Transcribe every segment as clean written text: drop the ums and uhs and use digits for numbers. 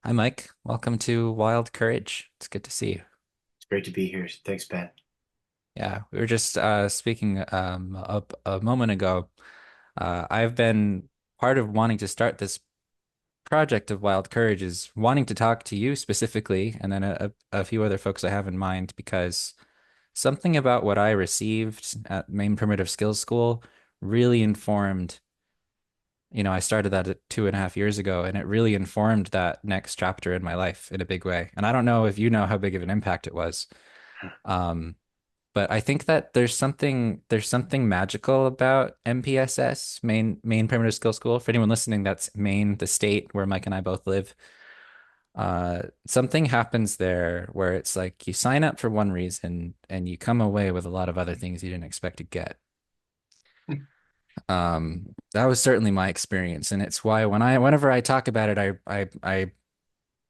Hi, Mike. Welcome to Wild Courage. It's good to see you. It's great to be here. Thanks, Ben. Yeah, we were just speaking a moment ago. I've been part of wanting to start this project of Wild Courage is wanting to talk to you specifically, and then a few other folks I have in mind because something about what I received at Maine Primitive Skills School really informed. I started that at 2.5 years ago, and it really informed that next chapter in my life in a big way. And I don't know if you know how big of an impact it was. Um, but I think that there's something magical about MPSS, Maine Primitive Skill School. For anyone listening, that's Maine, the state where Mike and I both live. Something happens there where it's like you sign up for one reason and you come away with a lot of other things you didn't expect to get. That was certainly my experience, and it's why whenever I talk about it,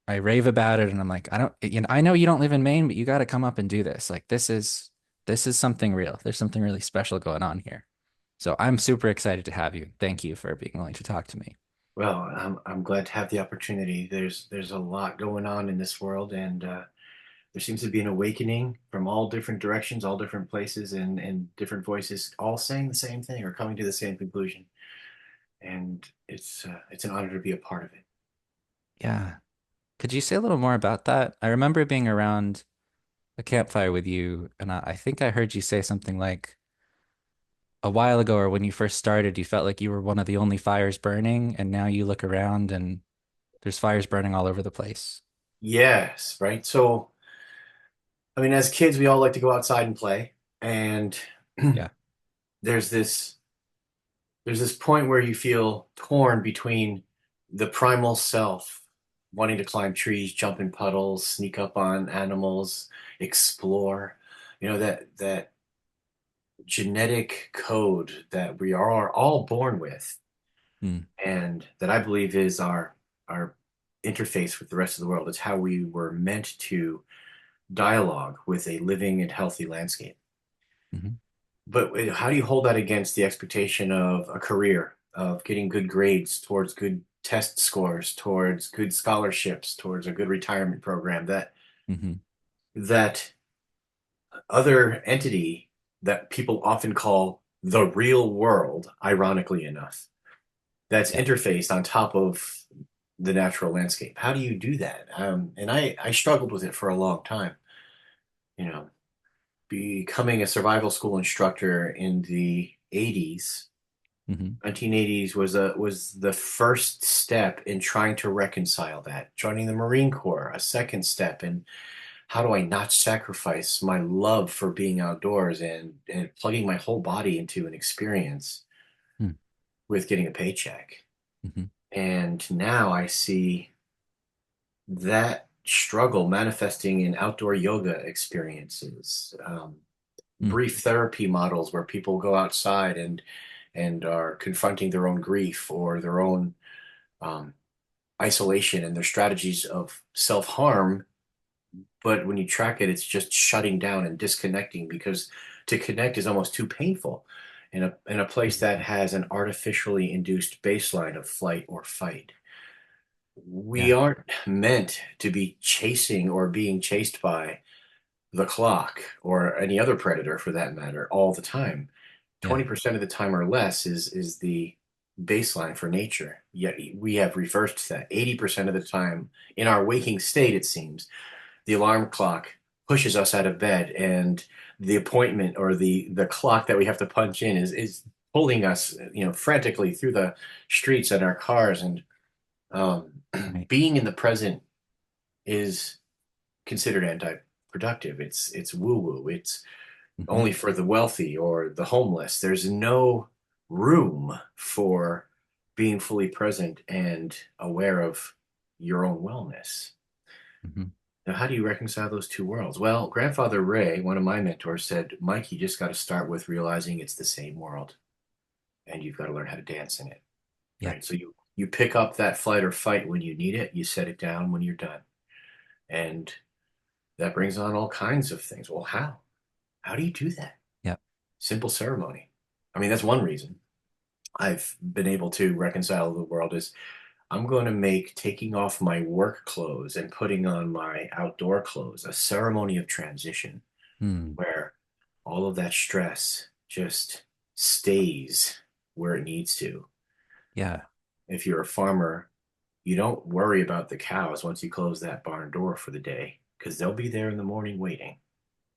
I rave about it, and I'm like, I know you don't live in Maine, but you got to come up and do this. Like this is something real. There's something really special going on here. So I'm super excited to have you. Thank you for being willing to talk to me. Well, I'm glad to have the opportunity. There's a lot going on in this world, and there seems to be an awakening from all different directions, all different places, and different voices, all saying the same thing or coming to the same conclusion. And it's an honor to be a part of it. Yeah. Could you say a little more about that? I remember being around a campfire with you, and I think I heard you say something like a while ago, or when you first started, you felt like you were one of the only fires burning, and now you look around and there's fires burning all over the place. Yes, right. So, I mean, as kids, we all like to go outside and play, and Yeah. there's this there's this point where you feel torn between the primal self wanting to climb trees, jump in puddles, sneak up on animals, explore, that genetic code that we are all born with, Hmm. and that I believe is our interface with the rest of the world. It's how we were meant to dialogue with a living and healthy landscape. Hmm. But how do you hold that against the expectation of a career, of getting good grades, towards good test scores, towards good scholarships, towards a good retirement program, Hmm. that other entity that people often call the real world, ironically enough, that's Yeah. interfaced on top of the natural landscape? How do you do that? And I struggled with it for a long time. You know, becoming a survival school instructor in the 80s, Hmm. 1980s was the first step in trying to reconcile that. Joining the Marine Corps, a second step in how do I not sacrifice my love for being outdoors and plugging my whole body into an experience with getting a paycheck. Hmm. And now I see that struggle manifesting in outdoor yoga experiences, Hmm. brief therapy models where people go outside and are confronting their own grief or their own um, isolation and their strategies of self-harm. But when you track it, it's just shutting down and disconnecting because to connect is almost too painful in a place that Hmm. has an artificially induced baseline of flight or fight. We Yeah. aren't meant to be chasing or being chased by the clock or any other predator for that matter all the time. Yeah. 20% of the time or less is the baseline for nature. Yet we have reversed that. 80% of the time in our waking state, it seems, the alarm clock pushes us out of bed and the appointment or the clock that we have to punch in is pulling us, frantically through the streets and our cars. And Right. being in the present is considered anti-productive. It's woo-woo. It's Hmm. only for the wealthy or the homeless. There's no room for being fully present and aware of your own wellness. Hmm. Now, how do you reconcile those two worlds? Well, Grandfather Ray, one of my mentors, said, Mike, you just got to start with realizing it's the same world and you've got to learn how to dance in it. Yeah. Right. So you pick up that flight or fight when you need it, you set it down when you're done. And that brings on all kinds of things. Well, how? How do you do that? Yeah. Simple ceremony. I mean, that's one reason I've been able to reconcile the world is I'm going to make taking off my work clothes and putting on my outdoor clothes a ceremony of transition Hmm. where all of that stress just stays where it needs to. Yeah. If you're a farmer, you don't worry about the cows once you close that barn door for the day because they'll be there in the morning waiting,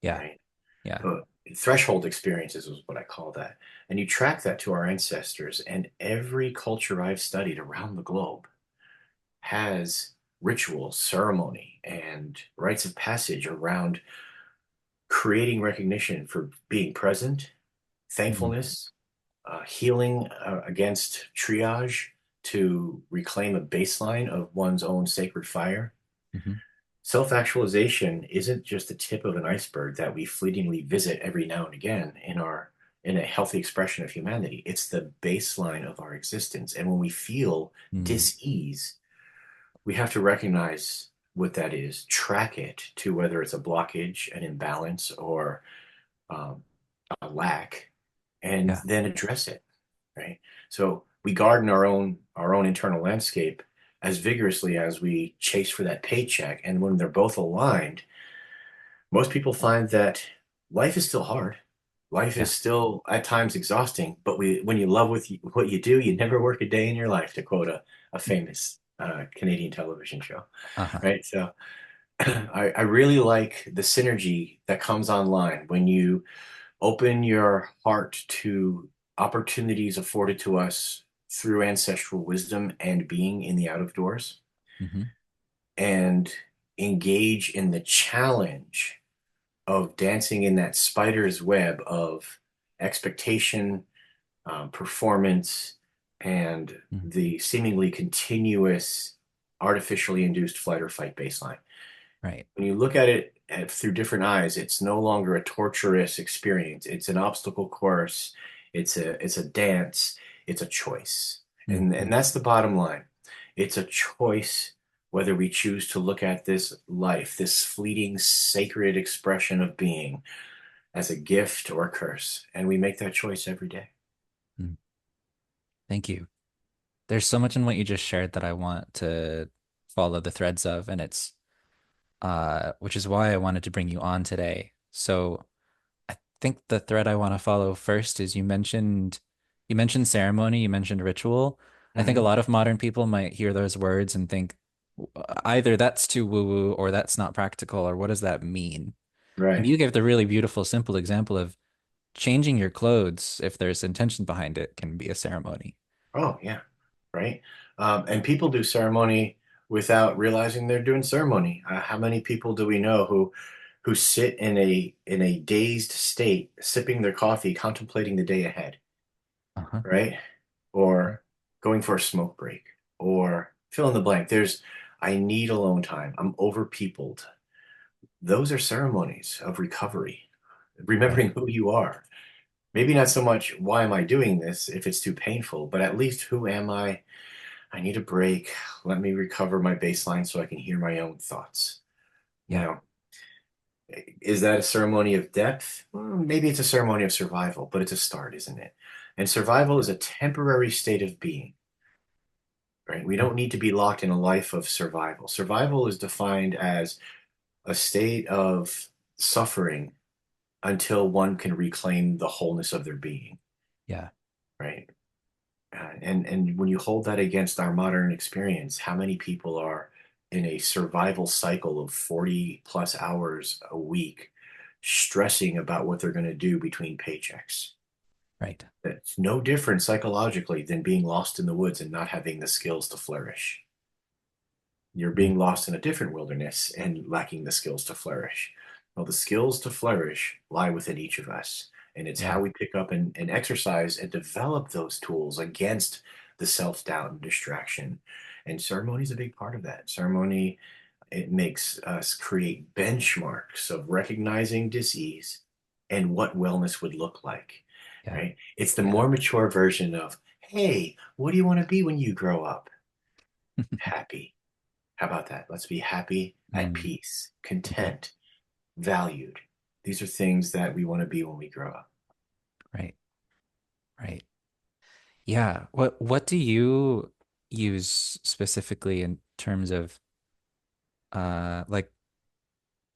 Yeah. right? Yeah. But threshold experiences is what I call that. And you track that to our ancestors, and every culture I've studied around the globe has ritual, ceremony, and rites of passage around creating recognition for being present, Hmm. thankfulness, healing against triage to reclaim a baseline of one's own sacred fire. Hmm. Self actualization isn't just the tip of an iceberg that we fleetingly visit every now and again in a healthy expression of humanity. It's the baseline of our existence. And when we feel Hmm. dis-ease, we have to recognize what that is, track it to whether it's a blockage, an imbalance, or um, a lack, and Yeah. then address it, right? So we garden our own internal landscape as vigorously as we chase for that paycheck. And when they're both aligned, most people find that life is still hard. Life Yeah. is still at times exhausting, but when you love what you do, you never work a day in your life, to quote a famous Canadian television show, Uh-huh. right? So I really like the synergy that comes online when you open your heart to opportunities afforded to us through ancestral wisdom and being in the out of doors Hmm. and engage in the challenge of dancing in that spider's web of expectation, performance, and Hmm. the seemingly continuous artificially induced flight or fight baseline. Right. When you look at it through different eyes, it's no longer a torturous experience. It's an obstacle course. It's a dance. It's a choice. And Hmm. that's the bottom line. It's a choice whether we choose to look at this life, this fleeting sacred expression of being, as a gift or a curse. And we make that choice every day. Thank you. There's so much in what you just shared that I want to follow the threads of, and it's which is why I wanted to bring you on today. So I think the thread I want to follow first is you mentioned ceremony, you mentioned ritual. I think a Hmm. lot of modern people might hear those words and think either that's too woo-woo or that's not practical or what does that mean? And Right. you gave the really beautiful, simple example of changing your clothes if there's intention behind it can be a ceremony. Oh, yeah. Right. And people do ceremony without realizing they're doing ceremony. How many people do we know who sit in a dazed state, sipping their coffee, contemplating the day ahead, Uh-huh. right? Yeah. Or going for a smoke break, or fill in the blank. I need alone time. I'm overpeopled. Those are ceremonies of recovery, Right. remembering who you are. Maybe not so much why am I doing this if it's too painful, but at least who am I? I need a break. Let me recover my baseline so I can hear my own thoughts. Yeah. Now, is that a ceremony of depth? Maybe it's a ceremony of survival, but it's a start, isn't it? And survival is Yeah. a temporary state of being, right? We Mm. don't need to be locked in a life of survival. Survival is defined as a state of suffering until one can reclaim the wholeness of their being, Yeah. right? And when you hold that against our modern experience, how many people are in a survival cycle of 40 plus hours a week, stressing about what they're going to do between paychecks? Right. That's no different psychologically than being lost in the woods and not having the skills to flourish. You're Mm. being lost in a different wilderness and lacking the skills to flourish. Well, the skills to flourish lie within each of us. And it's how Yeah. we pick up and exercise and develop those tools against the self doubt and distraction. And ceremony is a big part of that. Ceremony, it makes us create benchmarks of recognizing disease and what wellness would look like, Yeah. right? It's the Yeah. more mature version of, hey, what do you want to be when you grow up? Happy. How about that? Let's be happy, at Mm. peace, Hmm. content, valued. These are things that we want to be when we grow up. Right. Right. Yeah. What do you use specifically in terms of like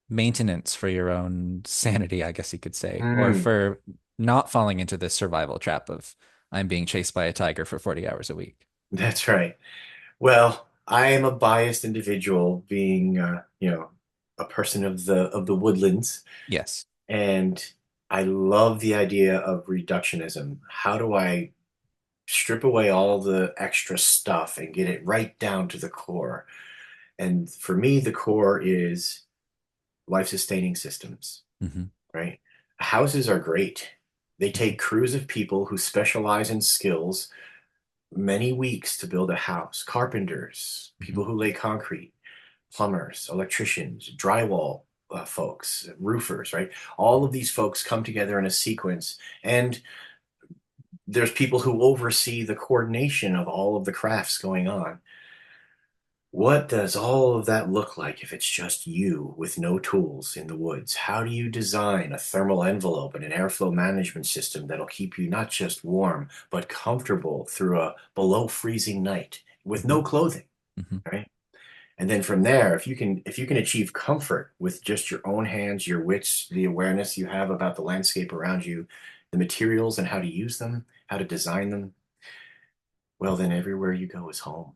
maintenance for your own sanity, I guess you could say, or Mm, for not falling into this survival trap of I'm being chased by a tiger for 40 hours a week. that's right. Well, I am a biased individual, being a person of the woodlands, Yes. and I love the idea of reductionism. How do I strip away all the extra stuff and get it right down to the core? And for me, the core is life-sustaining systems, Hmm. right? Houses are great. They take crews of people who specialize in skills many weeks to build a house. Carpenters, Hmm. people who lay concrete, plumbers, electricians, drywall folks, roofers, right? All of these folks come together in a sequence, and there's people who oversee the coordination of all of the crafts going on. What does all of that look like if it's just you with no tools in the woods? How do you design a thermal envelope and an airflow management system that'll keep you not just warm, but comfortable through a below freezing night with Hmm. no clothing, Hmm. right? And then from there, if you can achieve comfort with just your own hands, your wits, the awareness you have about the landscape around you, the materials and how to use them, how to design them, well, then everywhere you go is home,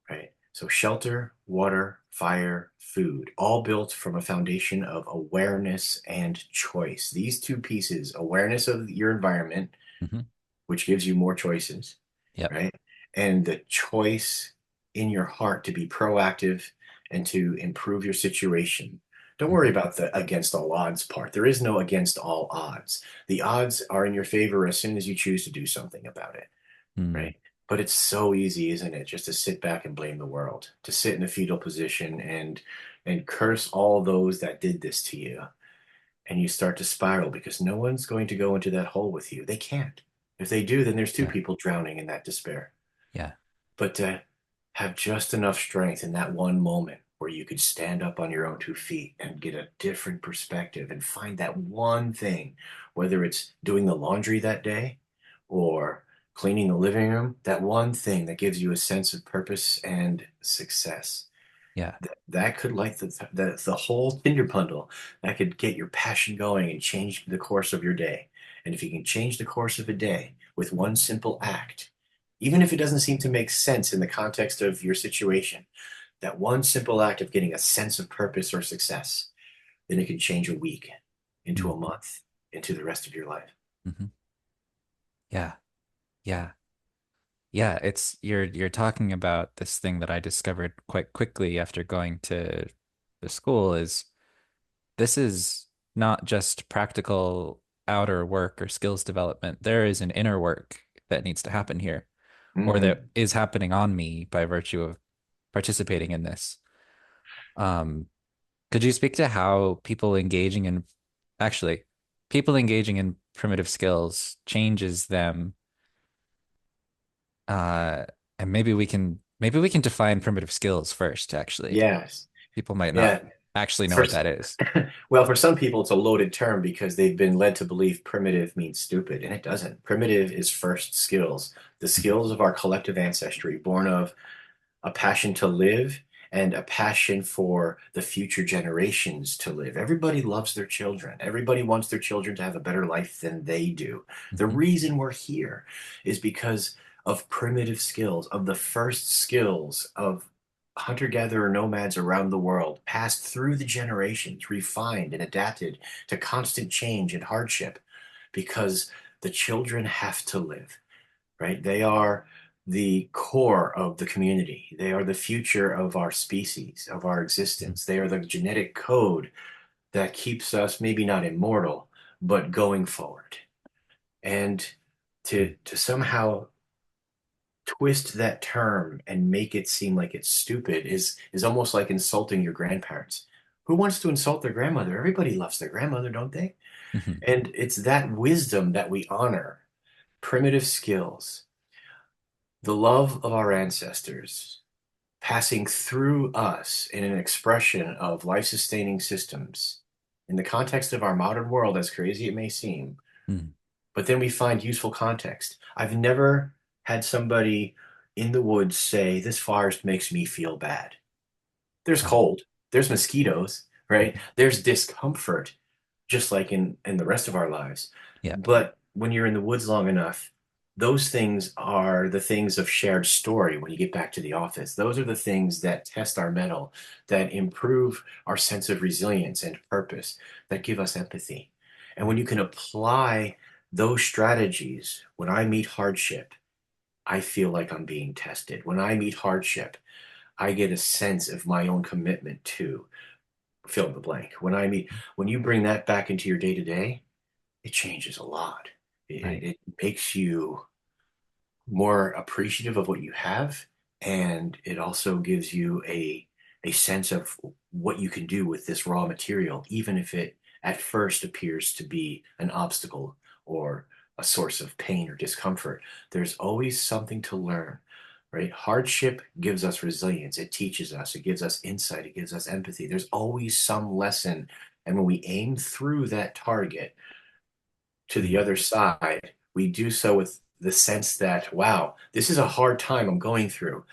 right? So shelter, water, fire, food, all built from a foundation of awareness and choice. These two pieces, awareness of your environment, Hmm. which gives you more choices, Yep. right? And the choice in your heart to be proactive and to improve your situation. Don't worry Hmm. about the against all odds part. There is no against all odds. The odds are in your favor as soon as you choose to do something about it, Mm. right? But it's so easy, isn't it, just to sit back and blame the world, to sit in a fetal position and curse all those that did this to you. And you start to spiral because no one's going to go into that hole with you. They can't. If they do, then there's two Yeah. people drowning in that despair. Yeah. But to have just enough strength in that one moment where you could stand up on your own 2 feet and get a different perspective and find that one thing, whether it's doing the laundry that day or cleaning the living room, that one thing that gives you a sense of purpose and success. Yeah. That could light the whole Tinder bundle. That could get your passion going and change the course of your day. And if you can change the course of a day with one simple act, even if it doesn't seem to make sense in the context of your situation, that one simple act of getting a sense of purpose or success, then it can change a week into Mm. a month, into the rest of your life. Hmm. Yeah. Yeah. Yeah. It's you're talking about this thing that I discovered quite quickly after going to the school is this is not just practical outer work or skills development. There is an inner work that needs to happen here, or that Mm, is happening on me by virtue of participating in this. Um, could you speak to how actually, people engaging in primitive skills changes them? Uh, and maybe we can define primitive skills first, actually. yes. People might not Yeah. actually know For what that is. well, for some people, it's a loaded term because they've been led to believe primitive means stupid, and it doesn't. Primitive is first skills, the Mhm. skills of our collective ancestry, born of a passion to live and a passion for the future generations to live. Everybody loves their children. Everybody wants their children to have a better life than they do. The Mhm. reason we're here is because of primitive skills, of the first skills of hunter-gatherer nomads around the world, passed through the generations, refined and adapted to constant change and hardship because the children have to live, right? They are the core of the community. They are the future of our species, of our Mhm. existence. They are the genetic code that keeps us maybe not immortal, but going forward. And Mhm. to somehow twist that term and make it seem like it's stupid is almost like insulting your grandparents. Who wants to insult their grandmother? Everybody loves their grandmother, don't they? Mhm. And it's that wisdom that we honor, primitive skills, the love of our ancestors passing through us in an expression of life-sustaining systems in the context of our modern world, as crazy it may seem, Mhm. but then we find useful context. I've never had somebody in the woods say, this forest makes me feel bad. There's Right. cold, there's mosquitoes, right? Mhm. There's discomfort, just like in the rest of our lives. Yeah. But when you're in the woods long enough, those things are the things of shared story when you get back to the office. Those are the things that test our mettle, that improve our sense of resilience and purpose, that give us empathy. And when Mm. you can apply those strategies, when I meet hardship, I feel like I'm being tested. When I meet hardship, I get a sense of my own commitment to fill in the blank. When you bring that back into your day to day, it changes a lot. Right. It makes you more appreciative of what you have, and it also gives you a sense of what you can do with this raw material, even if it at first appears to be an obstacle or a source of pain or discomfort. There's always something to learn, right? Hardship gives us resilience. It teaches us, it gives us insight, it gives us empathy. There's always some lesson. And when we aim through that target to the Mm. other side, we do so with the sense that, wow, this is a hard time I'm going through.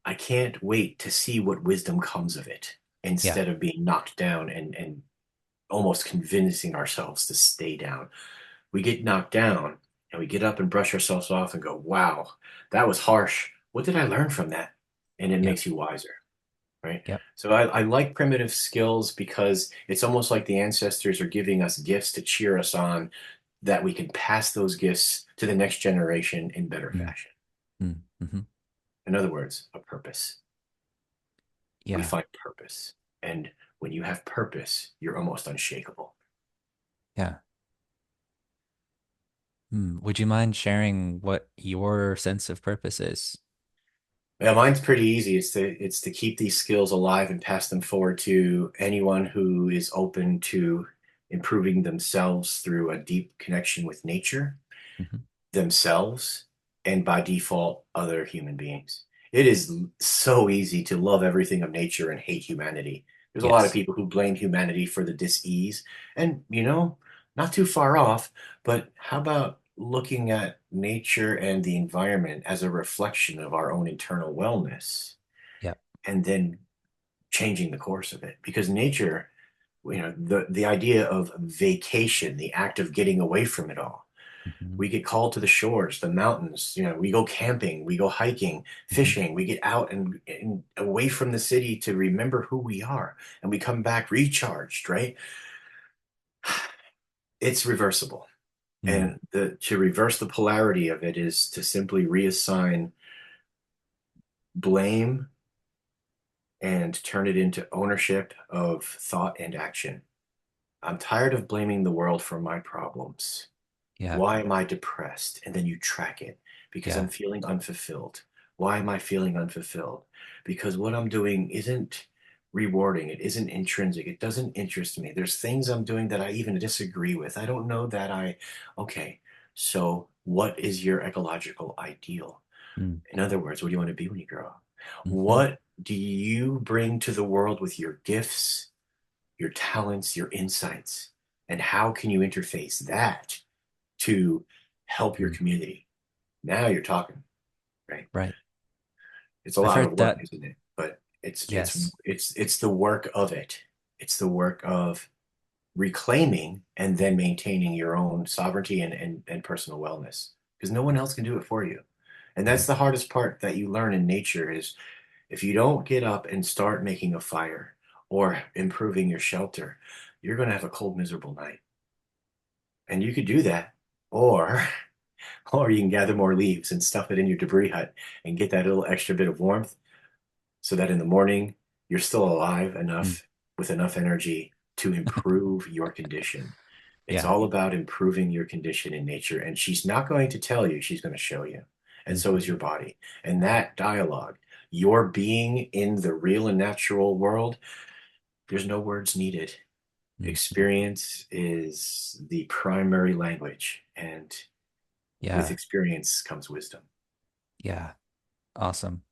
I can't wait to see what wisdom comes of it Yeah. instead of being knocked down and almost convincing ourselves to stay down. We get knocked down and we get up and brush ourselves off and go, wow, that was harsh. What did I learn from that? And it Yep. makes you wiser, right? Yep. So I like primitive skills because it's almost like the ancestors are giving us gifts to cheer us on, that we can pass those gifts to the next generation in better Mm. fashion. Mm. Hmm. In other words, a purpose. We Yeah. find purpose. And when you have purpose, you're almost unshakable. Yeah. Would you mind sharing what your sense of purpose is? Yeah, mine's pretty easy. It's to keep these skills alive and pass them forward to anyone who is open to improving themselves through a deep connection with nature, Hmm. themselves, and by default, other human beings. It is so easy to love everything of nature and hate humanity. There's a lot of Yes. people who blame humanity for the dis-ease, and not too far off, but how about looking at nature and the environment as a reflection of our own internal wellness Yep. and then changing the course of it? Because nature, the idea of vacation, the act of getting away from it all, Hmm. we get called to the shores, the mountains, we go camping, we go hiking, Hmm. fishing, we get out and away from the city to remember who we are. And we come back recharged, right? It's reversible. Mm. And to reverse the polarity of it is to simply reassign blame and turn it into ownership of thought and action. I'm tired of blaming the world for my problems. Yeah. Why am I depressed? And then you track it because I'm Yeah. feeling unfulfilled. Why am I feeling unfulfilled? Because what I'm doing isn't rewarding. It isn't intrinsic. It doesn't interest me. There's things I'm doing that I even disagree with. I don't know that okay, so what is your ecological ideal? Mm. In other words, what do you want to be when you grow up? Hmm. What do you bring to the world with your gifts, your talents, your insights? And how can you interface that to help your Mm. community? Now you're talking, right? Right. It's a I've lot heard of work, that. isn't it? But Yes. it's the work of it. It's the work of reclaiming and then maintaining your own sovereignty and personal wellness because no one else can do it for you. And Hmm. that's the hardest part that you learn in nature is if you don't get up and start making a fire or improving your shelter, you're going to have a cold, miserable night. And you could do that. Or or you can gather more leaves and stuff it in your debris hut and get that little extra bit of warmth so that in the morning you're still alive Mm. enough with enough energy to improve your condition. It's Yeah. all about improving your condition in nature. And she's not going to tell you, she's going to show you. And so is Hmm. your body. And that dialogue, your being in the real and natural world, there's no words needed. Hmm. Experience is the primary language. And with Yeah. experience comes wisdom. Yeah. Awesome.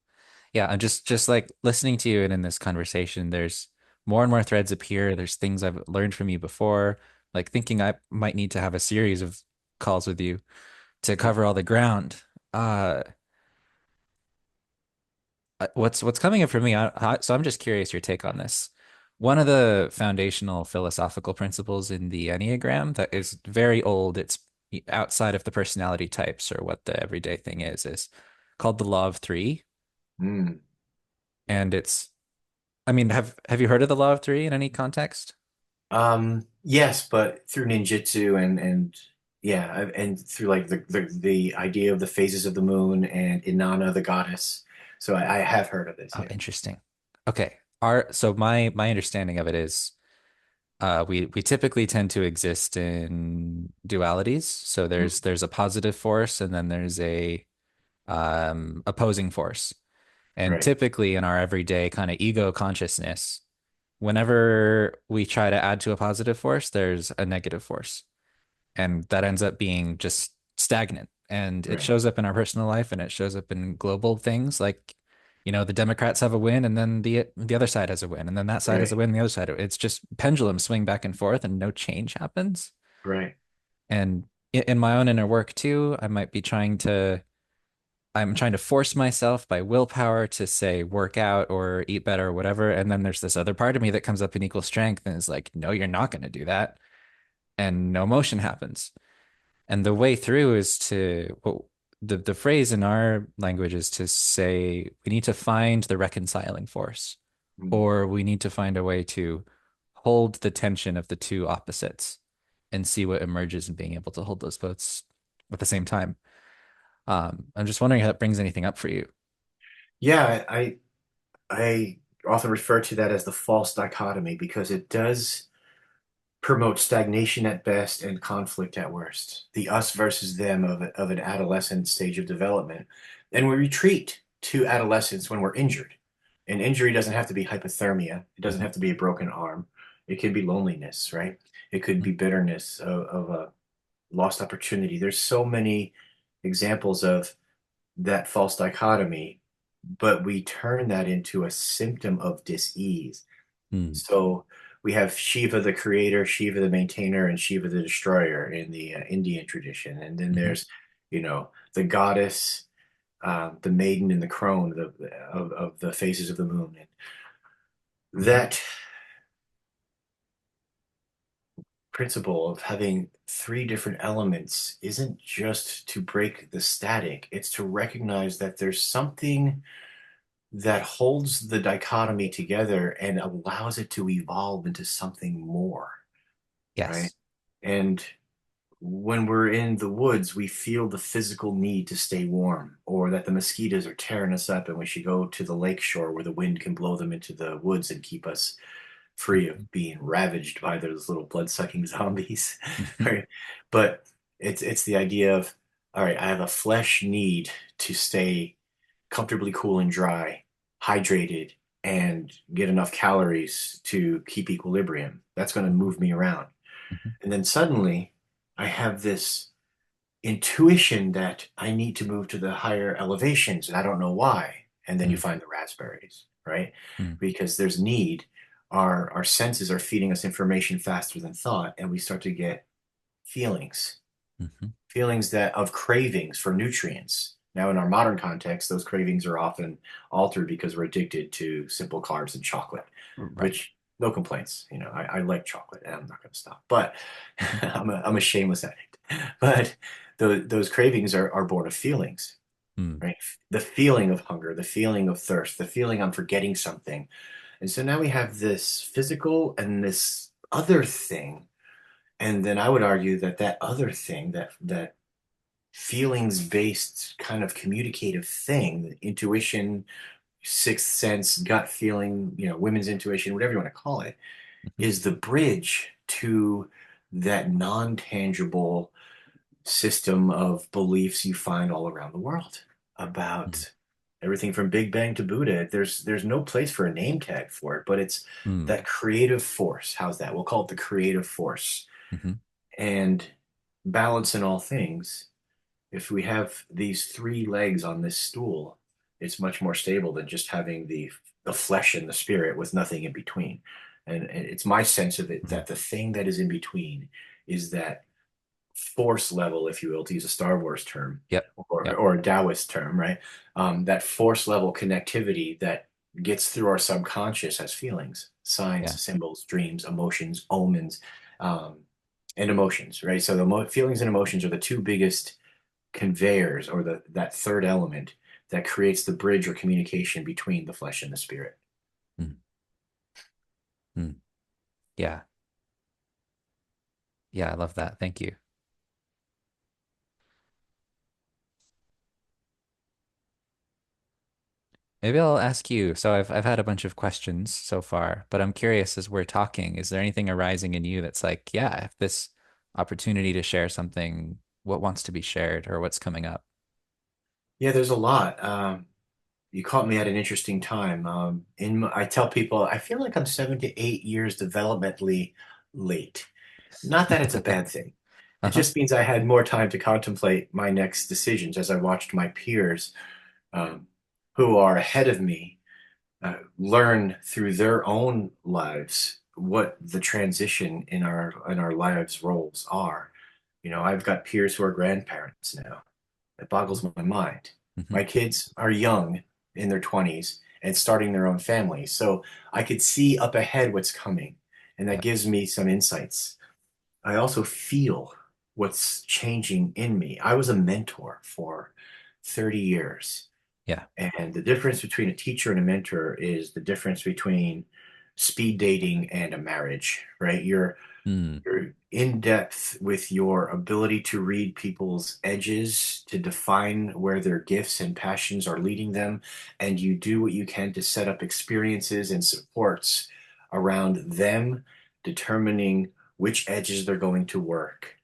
Yeah, I'm just like listening to you and in this conversation, there's more and more threads appear. There's things I've learned from you before, like thinking I might need to have a series of calls with you to Mhm. cover all the ground. Uh, what's coming up for me, so I'm just curious your take on this. One of the foundational philosophical principles in the Enneagram that is very old, it's outside of the personality types or what the everyday thing is called the Law of Three. Mm. And it's, I mean, have you heard of the Law of Three in any context? Yes, but through ninjutsu and yeah, and through like the idea of the phases of the moon and Inanna, the goddess. So I have heard of this. Oh, Yeah. interesting. Okay. So my understanding of it is we typically tend to exist in dualities. So Mm. there's a positive force and then there's a opposing force. And Right. typically in our everyday kind of ego consciousness, whenever we try to add to a positive force, there's a negative force. And that ends up being just stagnant. And it Right. shows up in our personal life and it shows up in global things like, the Democrats have a win and then the other side has a win and then that side has a Right. win and the other side. It's just pendulum swing back and forth and no change happens. Right. And in my own inner work too, I'm trying to force myself by willpower to say work out or eat better or whatever. And then there's this other part of me that comes up in equal strength and is like, no, you're not going to do that. And no motion happens. And the way through is the phrase in our language is to say we need to find the reconciling force, Mm. or we need to find a way to hold the tension of the two opposites and see what emerges in being able to hold those both at the same time. I'm just wondering how that brings anything up for you. Yeah, I often refer to that as the false dichotomy because it does promote stagnation at best and conflict at worst. The us versus them of an adolescent stage of development. And we retreat to adolescence when we're injured. And injury doesn't have to be hypothermia. It doesn't Mhm, have to be a broken arm. It could be loneliness, right? It could mhm, be bitterness of a lost opportunity. There's so many examples of that false dichotomy, but we turn that into a symptom of dis-ease. mm, So we have Shiva the creator, Shiva the maintainer, and Shiva the destroyer in the Indian tradition. And then mhm, there's, the goddess, the maiden, and the crone of the phases of the moon. And mhm, that principle of having three different elements isn't just to break the static, it's to recognize that there's something that holds the dichotomy together and allows it to evolve into something more, right? yes. And when we're in the woods, we feel the physical need to stay warm, or that the mosquitoes are tearing us up, and we should go to the lake shore where the wind can blow them into the woods and keep us free of Mhm, being ravaged by those little blood-sucking zombies, mhm, right? But it's the idea of, all right, I have a flesh need to stay comfortably cool and dry, hydrated, and get enough calories to keep equilibrium. That's going to move me around. mhm, And then suddenly I have this intuition that I need to move to the higher elevations and I don't know why. And then you mhm, find the raspberries, right? mhm, Because there's need. Our senses are feeding us information faster than thought, and we start to get feelings, mhm. feelings that of cravings for nutrients. Now, in our modern context, those cravings are often altered because we're addicted to simple carbs and chocolate, Right. which no complaints. I like chocolate and I'm not going to stop, but Mhm, I'm a shameless addict. But those cravings are born of feelings, mm, right? The feeling of hunger, the feeling of thirst, the feeling I'm forgetting something. And so now we have this physical and this other thing. And then I would argue that that other thing, that feelings based kind of communicative thing, intuition, sixth sense, gut feeling, women's intuition, whatever you want to call it, mhm, is the bridge to that non tangible system of beliefs you find all around the world mhm, about everything from Big Bang to Buddha. There's no place for a name tag for it, but it's mm, that creative force. How's that? We'll call it the creative force. mhm, And balance in all things, if we have these three legs on this stool, it's much more stable than just having the flesh and the spirit with nothing in between. And it's my sense of it mhm, that the thing that is in between is that force level, if you will, to use a Star Wars term Yep. or Yep. or a Taoist term, right? That force level connectivity that gets through our subconscious as feelings, signs, Yeah. symbols, dreams, emotions, omens, um, and emotions, right? So the feelings and emotions are the two biggest conveyors, or the that third element that creates the bridge or communication between the flesh and the spirit. Mm. Mm. Yeah. Yeah. I love that. Thank you. Maybe I'll ask you. So I've had a bunch of questions so far, but I'm curious as we're talking, is there anything arising in you that's like, yeah, if this opportunity to share something, what wants to be shared or what's coming up? Yeah, there's a lot. You caught me at an interesting time. I tell people I feel like I'm 7 to 8 years developmentally late. Not that it's a bad thing. It Uh-huh. just means I had more time to contemplate my next decisions as I watched my peers, um, who are ahead of me, learn through their own lives what the transition in our lives roles are. You know, I've got peers who are grandparents now. It boggles my mind. Hmm. My kids are young, in their 20s, and starting their own families. So I could see up ahead what's coming, and that Yeah. gives me some insights. I also feel what's changing in me. I was a mentor for 30 years. Yeah. And the difference between a teacher and a mentor is the difference between speed dating and a marriage, right? Mm. You're in depth with your ability to read people's edges, to define where their gifts and passions are leading them, and you do what you can to set up experiences and supports around them, determining which edges they're going to work,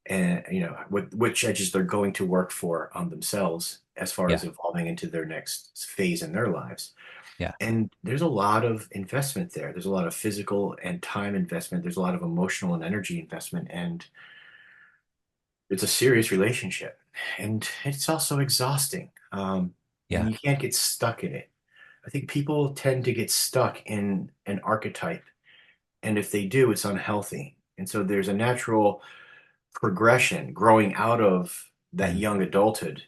and which edges they're going to work for on themselves as far as Yeah. evolving into their next phase in their lives. Yeah. And there's a lot of investment there. There's a lot of physical and time investment. There's a lot of emotional and energy investment. And it's a serious relationship. And it's also exhausting. And Yeah. you can't get stuck in it. I think people tend to get stuck in an archetype. And if they do, it's unhealthy. And so there's a natural progression growing out of that Mm. young adulthood.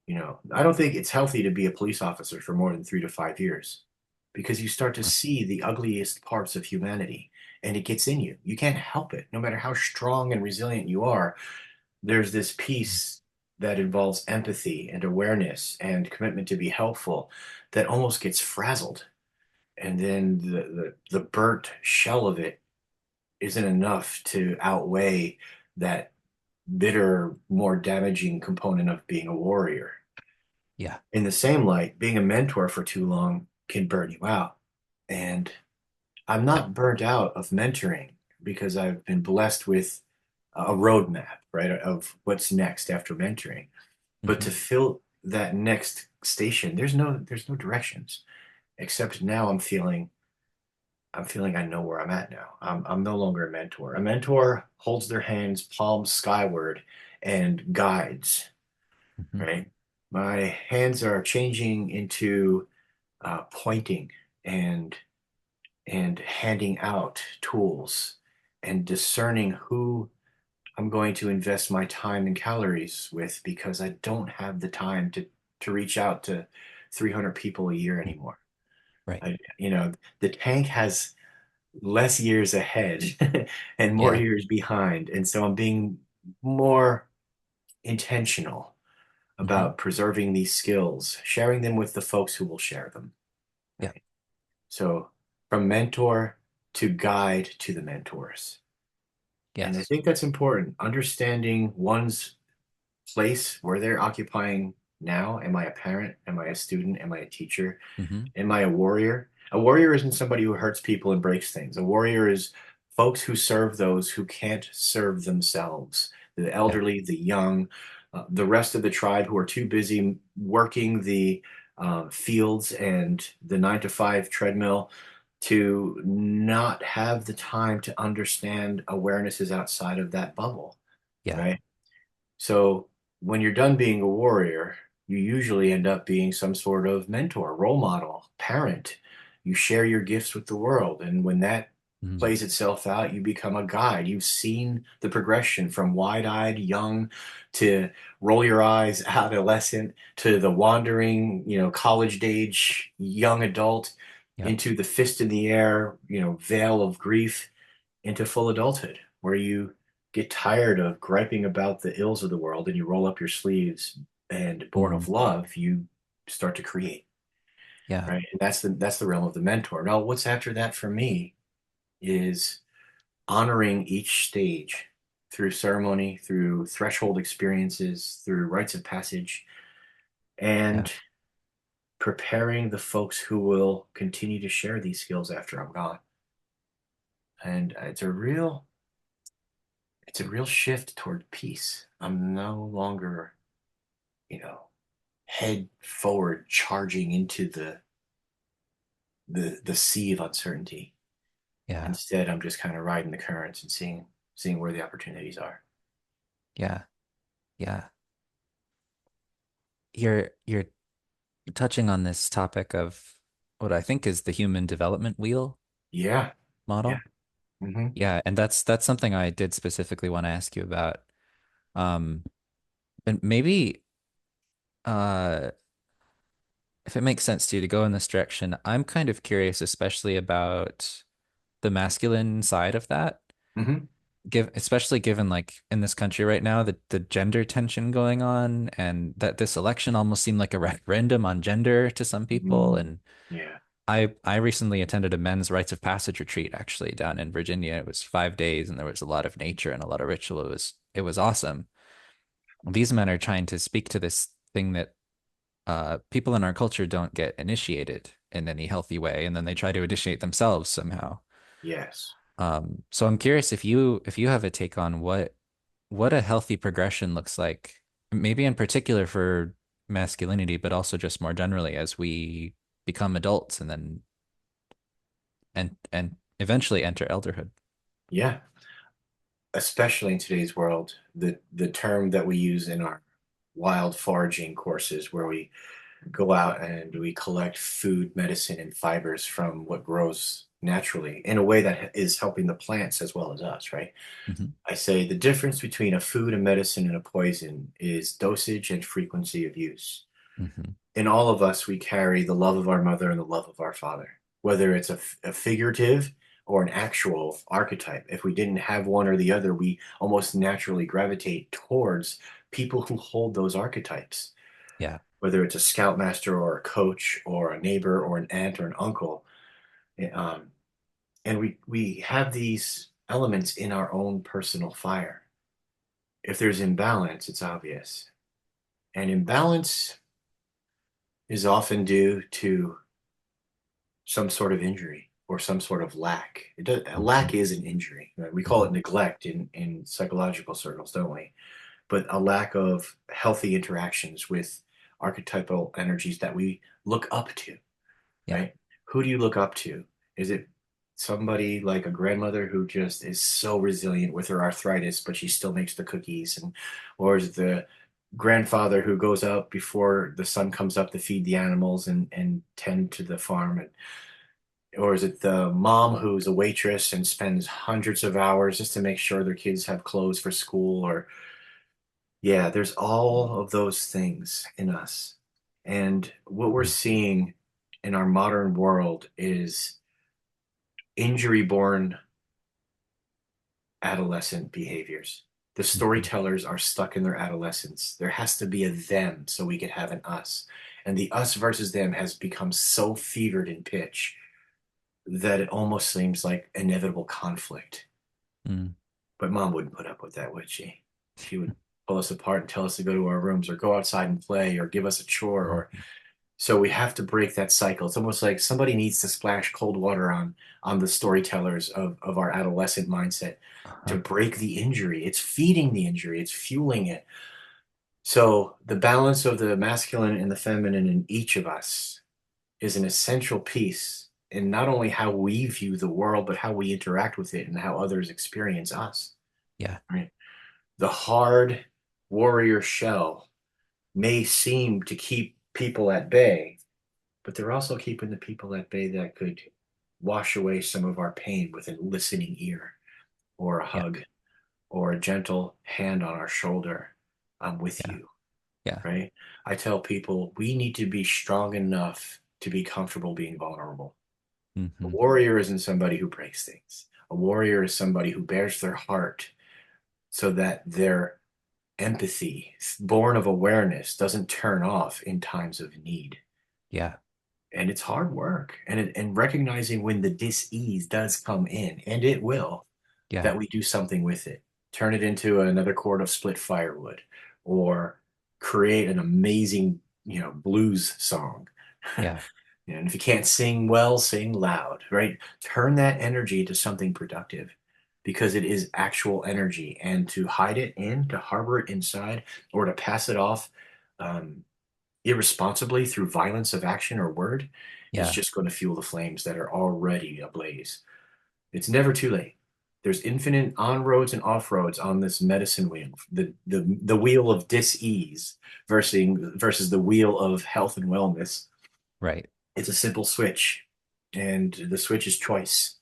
You know, I don't think it's healthy to be a police officer for more than 3 to 5 years because you start to Uh, see the ugliest parts of humanity and it gets in you. You can't help it. No matter how strong and resilient you are, there's this mm. piece that involves empathy and awareness and commitment to be helpful that almost gets frazzled. And then the burnt shell of it isn't enough to outweigh that bitter, more damaging component of being a warrior. Yeah. In the same light, being a mentor for too long can burn you out. And I'm not burnt out of mentoring because I've been blessed with a roadmap, right, of what's next after mentoring. But Hmm. to fill that next station, there's no directions. Except now I'm feeling I know where I'm at now. I'm no longer a mentor. A mentor holds their hands palms skyward and guides, Hmm. right? My hands are changing into pointing and handing out tools and discerning who I'm going to invest my time and calories with because I don't have the time to reach out to 300 people a year anymore. Right. The tank has less years ahead and more Yeah. years behind, and so I'm being more intentional Hmm. about preserving these skills, sharing them with the folks who will share them. Yeah. Right? So from mentor to guide to the mentors. And I Yes. think that's important. Understanding one's place where they're occupying now. Am I a parent? Am I a student? Am I a teacher? Hmm. Am I a warrior? A warrior isn't somebody who hurts people and breaks things. A warrior is folks who serve those who can't serve themselves, the Yeah. elderly, the young, the rest of the tribe who are too busy working the fields and the 9 to 5 treadmill to not have the time to understand awarenesses outside of that bubble, Yeah. right? So when you're done being a warrior, you usually end up being some sort of mentor, role model, parent. You share your gifts with the world. And when that Mm. plays itself out. You become a guide. You've seen the progression from wide-eyed young to roll your eyes adolescent to the wandering, college age young adult Yep. into the fist in the air, veil of grief into full adulthood, where you get tired of griping about the ills of the world and you roll up your sleeves and born Mm. of love, you start to create, Yeah. right? And that's the realm of the mentor. Now, what's after that for me is honoring each stage through ceremony, through threshold experiences, through rites of passage, Yeah. and preparing the folks who will continue to share these skills after I'm gone. And it's a real shift toward peace. I'm no longer, you know, head forward charging into the sea of uncertainty. Yeah. Instead, I'm just kind of riding the currents and seeing where the opportunities are. Yeah. Yeah. You're touching on this topic of what I think is the human development wheel Yeah, yeah. model. Hmm. Yeah, and that's something I did specifically want to ask you about. Um, and maybe uh if it makes sense to you to go in this direction, I'm kind of curious, especially about the masculine side of that. Hmm. Especially given like in this country right now, the gender tension going on, and that this election almost seemed like a referendum on gender to some people. Mm, And yeah, I recently attended a men's rites of passage retreat actually down in Virginia. It was 5 days and there was a lot of nature and a lot of ritual. It was awesome. These men are trying to speak to this thing that people in our culture don't get initiated in any healthy way, and then they try to initiate themselves somehow. yes. So I'm curious if you have a take on what a healthy progression looks like, maybe in particular for masculinity, but also just more generally as we become adults and then and eventually enter elderhood. Yeah, especially in today's world, the term that we use in our wild foraging courses, where we go out and we collect food, medicine, and fibers from what grows naturally in a way that is helping the plants as well as us, right? Hmm. I say the difference between a food, a medicine, and a poison is dosage and frequency of use. Hmm. In all of us, we carry the love of our mother and the love of our father, whether it's a figurative or an actual archetype. If we didn't have one or the other, we almost naturally gravitate towards people who hold those archetypes, Yeah. whether it's a scoutmaster or a coach or a neighbor or an aunt or an uncle. Um, and we have these elements in our own personal fire. If there's imbalance, it's obvious. And imbalance is often due to some sort of injury or some sort of lack. A Hmm. lack is an injury. Right? We call Hmm. it neglect in psychological circles, don't we? But a lack of healthy interactions with archetypal energies that we look up to, Yeah. right? Who do you look up to? Is it somebody like a grandmother who just is so resilient with her arthritis, but she still makes the cookies? Or is it the grandfather who goes out before the sun comes up to feed the animals and tend to the farm? Or is it the mom who's a waitress and spends hundreds of hours just to make sure their kids have clothes for school? Or, yeah, there's all of those things in us. And what we're Mm. seeing in our modern world is injury born adolescent behaviors. The Hmm. storytellers are stuck in their adolescence. There has to be a them so we could have an us. And the us versus them has become so fevered in pitch that it almost seems like inevitable conflict. Mm. But mom wouldn't put up with that, would she? She would pull us apart and tell us to go to our rooms or go outside and play or give us a chore. Or Hmm. so we have to break that cycle. It's almost like somebody needs to splash cold water on the storytellers of our adolescent mindset to Uh-huh. break the injury. It's feeding the injury, it's fueling it. So the balance of the masculine and the feminine in each of us is an essential piece in not only how we view the world, but how we interact with it and how others experience us. Yeah. Right? The hard warrior shell may seem to keep people at bay, but they're also keeping the people at bay that could wash away some of our pain with a listening ear or a Yeah. hug or a gentle hand on our shoulder. I'm with Yeah. you, Yeah. right? I tell people we need to be strong enough to be comfortable being vulnerable. A Hmm. warrior isn't somebody who breaks things. A warrior is somebody who bears their heart so that their empathy, born of awareness, doesn't turn off in times of need. Yeah. And it's hard work. And recognizing when the dis-ease does come in, and it will, Yeah. that we do something with it. Turn it into another cord of split firewood or create an amazing, blues song. Yeah. And if you can't sing well, sing loud, right? Turn that energy to something productive because it is actual energy. And to hide it in, to harbor it inside, or to pass it off um, irresponsibly through violence of action or word is Yeah. just going to fuel the flames that are already ablaze. It's never too late. There's infinite on roads and off roads on this medicine wheel, the wheel of dis-ease versus the wheel of health and wellness. Right. It's a simple switch, and the switch is choice.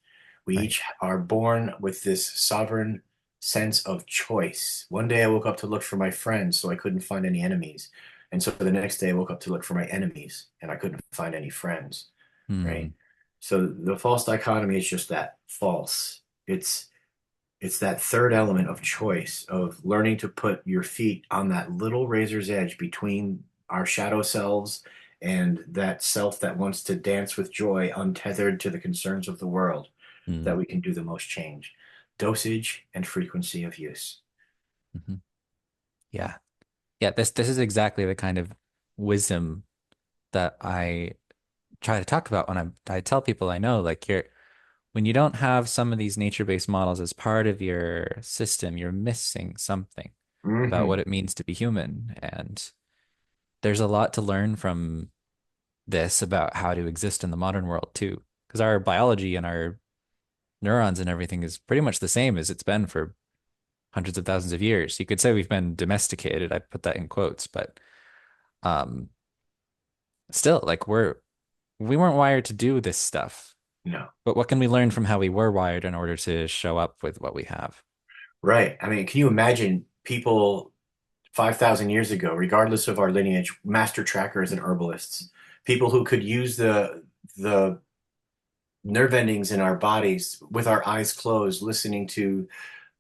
We Right. each are born with this sovereign sense of choice. One day I woke up to look for my friends, so I couldn't find any enemies. And so the next day I woke up to look for my enemies, and I couldn't find any friends, right? Hmm. So the false dichotomy is just that, false. It's that third element of choice, of learning to put your feet on that little razor's edge between our shadow selves and that self that wants to dance with joy, untethered to the concerns of the world, that Hmm. we can do the most change. Dosage and frequency of use. Hmm. Yeah. Yeah. This is exactly the kind of wisdom that I try to talk about when I tell people I know, like when you don't have some of these nature-based models as part of your system, you're missing something about Hmm. what it means to be human. And there's a lot to learn from this about how to exist in the modern world too. Because our biology and our neurons and everything is pretty much the same as it's been for hundreds of thousands of years. You could say we've been domesticated. I put that in quotes, but um, still, like we weren't wired to do this stuff. No. But what can we learn from how we were wired in order to show up with what we have? Right. I mean, can you imagine people 5,000 years ago, regardless of our lineage, master trackers and herbalists, people who could use the nerve endings in our bodies with our eyes closed, listening to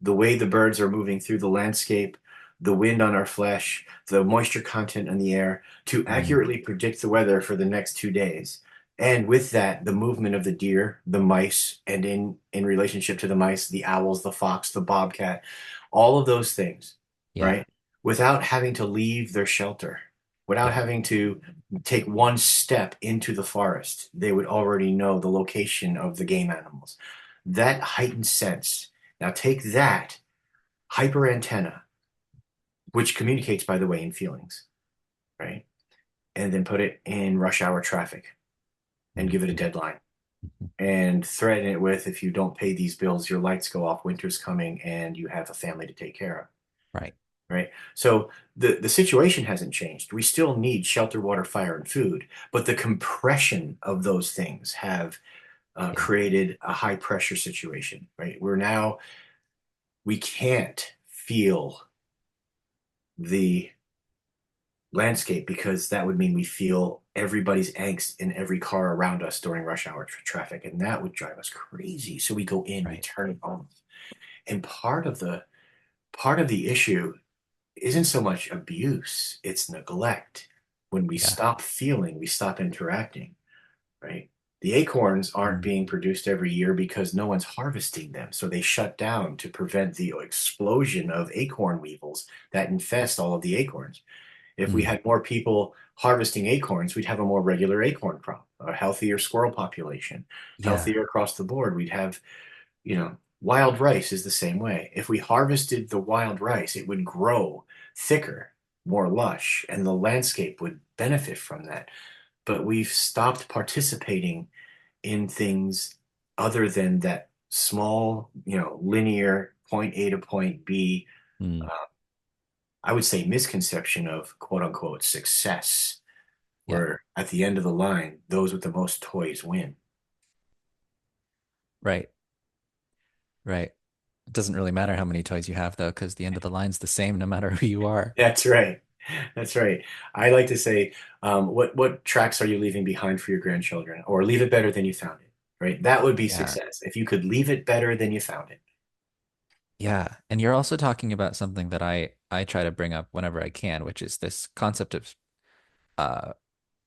the way the birds are moving through the landscape, the wind on our flesh, the moisture content in the air, to Mm, accurately predict the weather for the next 2 days. And with that, the movement of the deer, the mice, and in relationship to the mice, the owls, the fox, the bobcat, all of those things, yeah, right? Without having to leave their shelter, without yeah, having to take one step into the forest, they would already know the location of the game animals. That heightened sense. Now take that hyper antenna, which communicates, by the way, in feelings, right? And then put it in rush hour traffic and mm, give it a deadline mhm, and threaten it with, if you don't pay these bills, your lights go off, winter's coming, and you have a family to take care of. right, Right. So the situation hasn't changed. We still need shelter, water, fire, and food, but the compression of those things have yeah, created a high pressure situation. Right. We can't feel the landscape because that would mean we feel everybody's angst in every car around us during rush hour traffic, and that would drive us crazy. So we go in, we right, turn it on, and part of the issue isn't so much abuse, it's neglect. When we yeah, stop feeling, we stop interacting, right? The acorns aren't mm, being produced every year because no one's harvesting them. So they shut down to prevent the explosion of acorn weevils that infest all of the acorns. If we mm, had more people harvesting acorns, we'd have a more regular acorn crop, a healthier squirrel population, yeah, healthier across the board. We'd have, wild rice is the same way. If we harvested the wild rice, it would grow thicker, more lush, and the landscape would benefit from that. But we've stopped participating in things other than that small, linear point A to point B. mm, Uh, I would say misconception of quote unquote success, yeah, where at the end of the line, those with the most toys win. Right, right. It doesn't really matter how many toys you have though, because the end of the line's the same no matter who you are. That's right. That's right. I like to say, what tracks are you leaving behind for your grandchildren? Or leave it better than you found it, right? That would be Yeah. success. If you could leave it better than you found it. Yeah. And you're also talking about something that I try to bring up whenever I can, which is this concept of at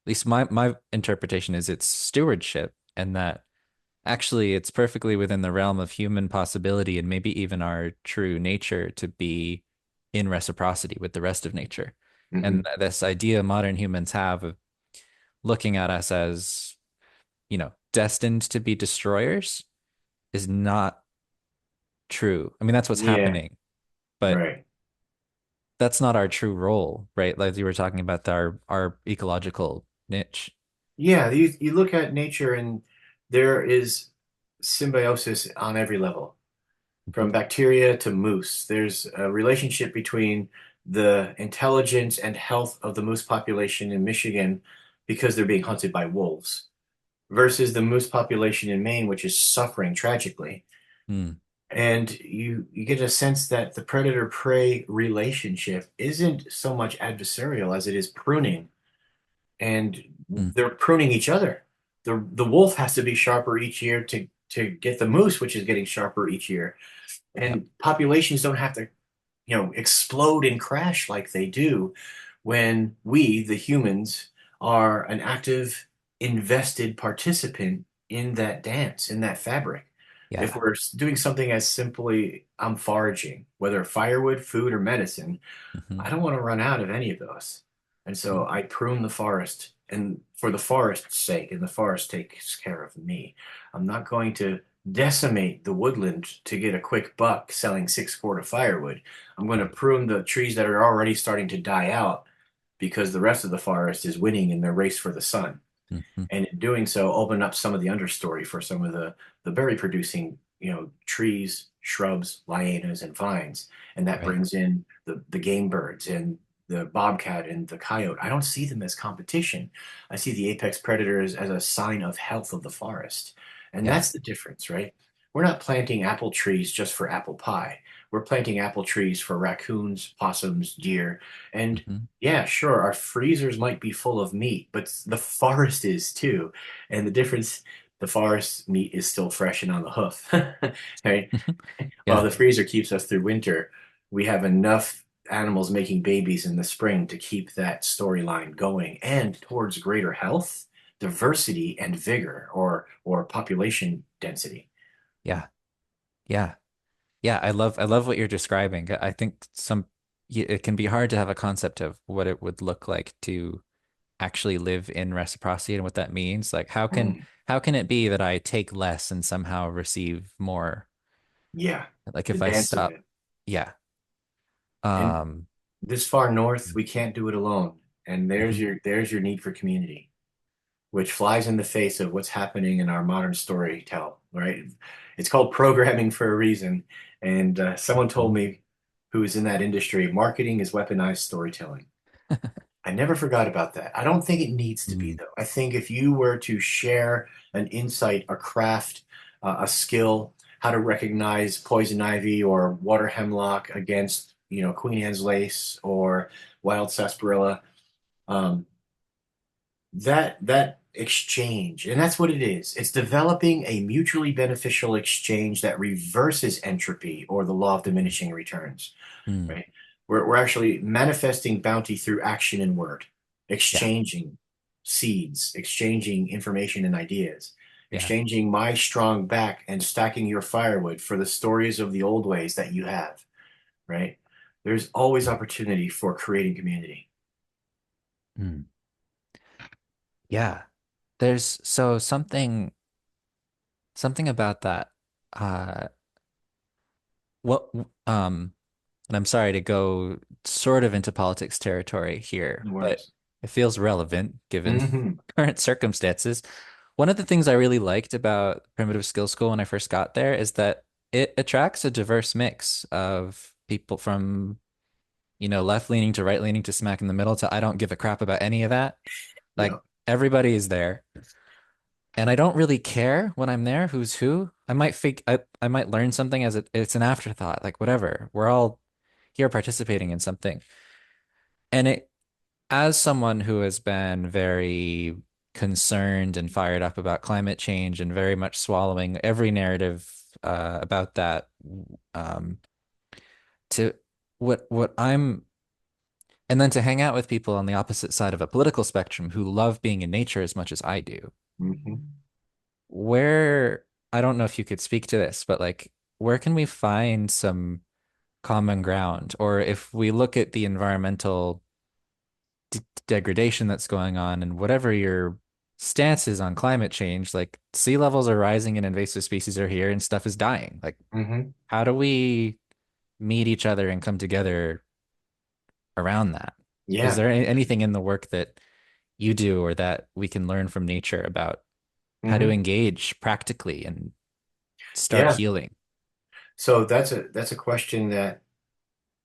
least my interpretation is it's stewardship, and that actually it's perfectly within the realm of human possibility and maybe even our true nature to be in reciprocity with the rest of nature. Hmm. And this idea modern humans have of looking at us as, destined to be destroyers is not true. I mean, that's what's Yeah, happening, but right. that's not our true role, right? Like you were talking about our ecological niche. Yeah, you look at nature and there is symbiosis on every level, Mhm. from bacteria to moose. There's a relationship between the intelligence and health of the moose population in Michigan because they're being hunted by wolves versus the moose population in Maine, which is suffering tragically. Mm, And you get a sense that the predator-prey relationship isn't so much adversarial as it is pruning, and mm. they're pruning each other. The wolf has to be sharper each year to get the moose, which is getting sharper each year. Yep. And populations don't have to, explode and crash like they do when we, the humans, are an active, invested participant in that dance, in that fabric. If Yeah. we're doing something as simply, I'm foraging, whether firewood, food, or medicine, Hmm. I don't want to run out of any of those. And so I prune the forest, and for the forest's sake, and the forest takes care of me. I'm not going to decimate the woodland to get a quick buck selling 6 cord of firewood. I'm going to Right. prune the trees that are already starting to die out because the rest of the forest is winning in their race for the sun, Hmm. and in doing so open up some of the understory for some of the berry producing trees, shrubs, lianas, and vines, and that Right. brings in the game birds and the bobcat and the coyote. I don't see them as competition. I see the apex predator as a sign of health of the forest, and Yeah. that's the difference, right? We're not planting apple trees just for apple pie. We're planting apple trees for raccoons, possums, deer, and Hmm. yeah, sure, our freezers might be full of meat, but the forest is too. And the difference, the forest meat is still fresh and on the hoof, right? While Yeah. the freezer keeps us through winter, we have enough animals making babies in the spring to keep that storyline going and towards greater health, diversity, and vigor, or population density. Yeah. Yeah. Yeah. I love what you're describing. I think it can be hard to have a concept of what it would look like to actually live in reciprocity and what that means. Like Mm, how can it be that I take less and somehow receive more? yeah, Like the if I dance of stop, it. yeah. And Um, this far north, we can't do it alone. And mhm. there's your need for community, which flies in the face of what's happening in our modern storytell, right? It's called programming for a reason. And someone told Mhm. me who is in that industry, marketing is weaponized storytelling. I never forgot about that. I don't think it needs to be, Mm, though. I think if you were to share an insight, a craft, a skill, how to recognize poison ivy or water hemlock against, Queen Anne's lace or wild sarsaparilla, um, that exchange, and that's what it is. It's developing a mutually beneficial exchange that reverses entropy or the law of diminishing returns, mm, right? We're actually manifesting bounty through action and word, yeah, exchanging seeds, exchanging information and ideas, yeah. exchanging my strong back and stacking your firewood for the stories of the old ways that you have, right? There's always opportunity for creating community. Mm, yeah. There's so something about that. Uh, what and I'm sorry to go sort of into politics territory here, No but worries. it feels relevant given Hmm. current circumstances. One of the things I really liked about Primitive Skills School when I first got there is that it attracts a diverse mix of people from, left leaning to right leaning to smack in the middle to I don't give a crap about any of that. Like Yeah. everybody is there. and I don't really care when I'm there who's who. I might learn something as it's an afterthought, like whatever. We're all here participating in something. And it as someone who has been very concerned and fired up about climate change and very much swallowing every narrative about that, um, to what I'm and then to hang out with people on the opposite side of a political spectrum who love being in nature as much as I do. Hmm. Where I don't know if you could speak to this, but like where can we find some common ground? Or if we look at the environmental d degradation that's going on and whatever your stance is on climate change, like sea levels are rising and invasive species are here and stuff is dying. Like, Hmm. how do we meet each other and come together around that? Is Yeah. there anything in the work that you do or that we can learn from nature about how to Hmm. engage practically and start Yeah. healing? So that's a question that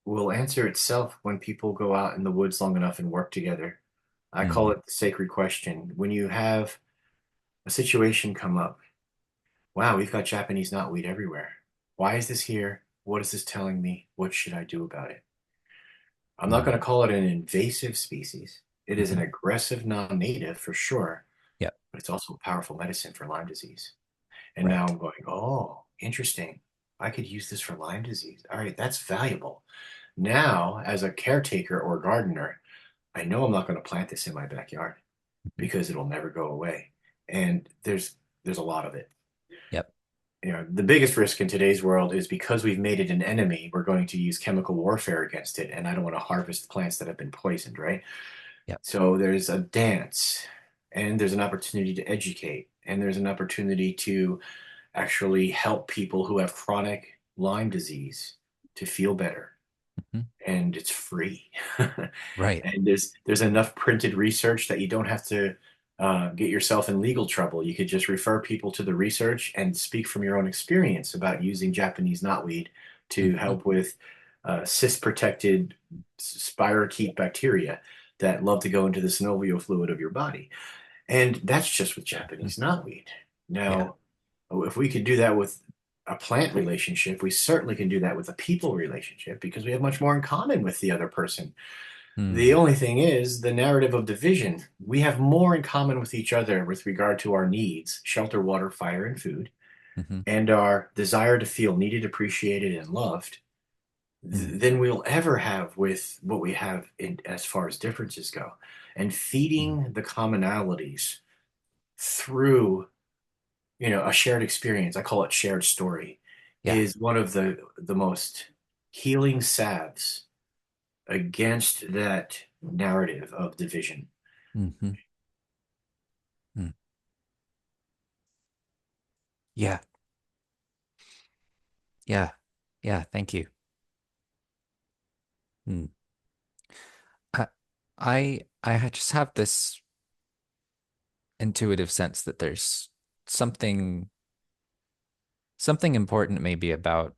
will answer itself when people go out in the woods long enough and work together. I call Mm, it the sacred question. When you have a situation come up, wow, we've got Japanese knotweed everywhere. Why is this here? What is this telling me? What should I do about it? I'm not mm, going to call it an invasive species. It is an hmm. aggressive non-native for sure, Yep, but it's also a powerful medicine for Lyme disease. And now right. I'm going, oh, interesting. I could use this for Lyme disease. All right, that's valuable. Now, as a caretaker or gardener, I know I'm not going to plant this in my backyard Mhm. because it'll never go away. And there's a lot of it. Yep, The biggest risk in today's world is because we've made it an enemy, we're going to use chemical warfare against it. And I don't want to harvest plants that have been poisoned, right? yep. So there's a dance, and there's an opportunity to educate, and there's an opportunity to actually help people who have chronic Lyme disease to feel better, Hmm. and it's free. Right. And there's enough printed research that you don't have to get yourself in legal trouble. You could just refer people to the research and speak from your own experience about using Japanese knotweed to Hmm. help with cyst-protected spirochete bacteria that love to go into the synovial fluid of your body. And that's just with Hmm. Japanese knotweed. Yeah. Now, if we could do that with a plant relationship, we certainly can do that with a people relationship because we have much more in common with the other person. The Mm, only thing is the narrative of division. We have more in common with each other with regard to our needs, shelter, water, fire, and food, hmm. and our desire to feel needed, appreciated, and loved Mm, than we'll ever have with what we have in as far as differences go. And mm. feeding the commonalities through a shared experience, I call it shared story, Yeah. is one of the most healing salves against that narrative of division. Hmm. Mm. Yeah. Yeah. Yeah. Thank you. Mm. I, just have this intuitive sense that there's something something important maybe about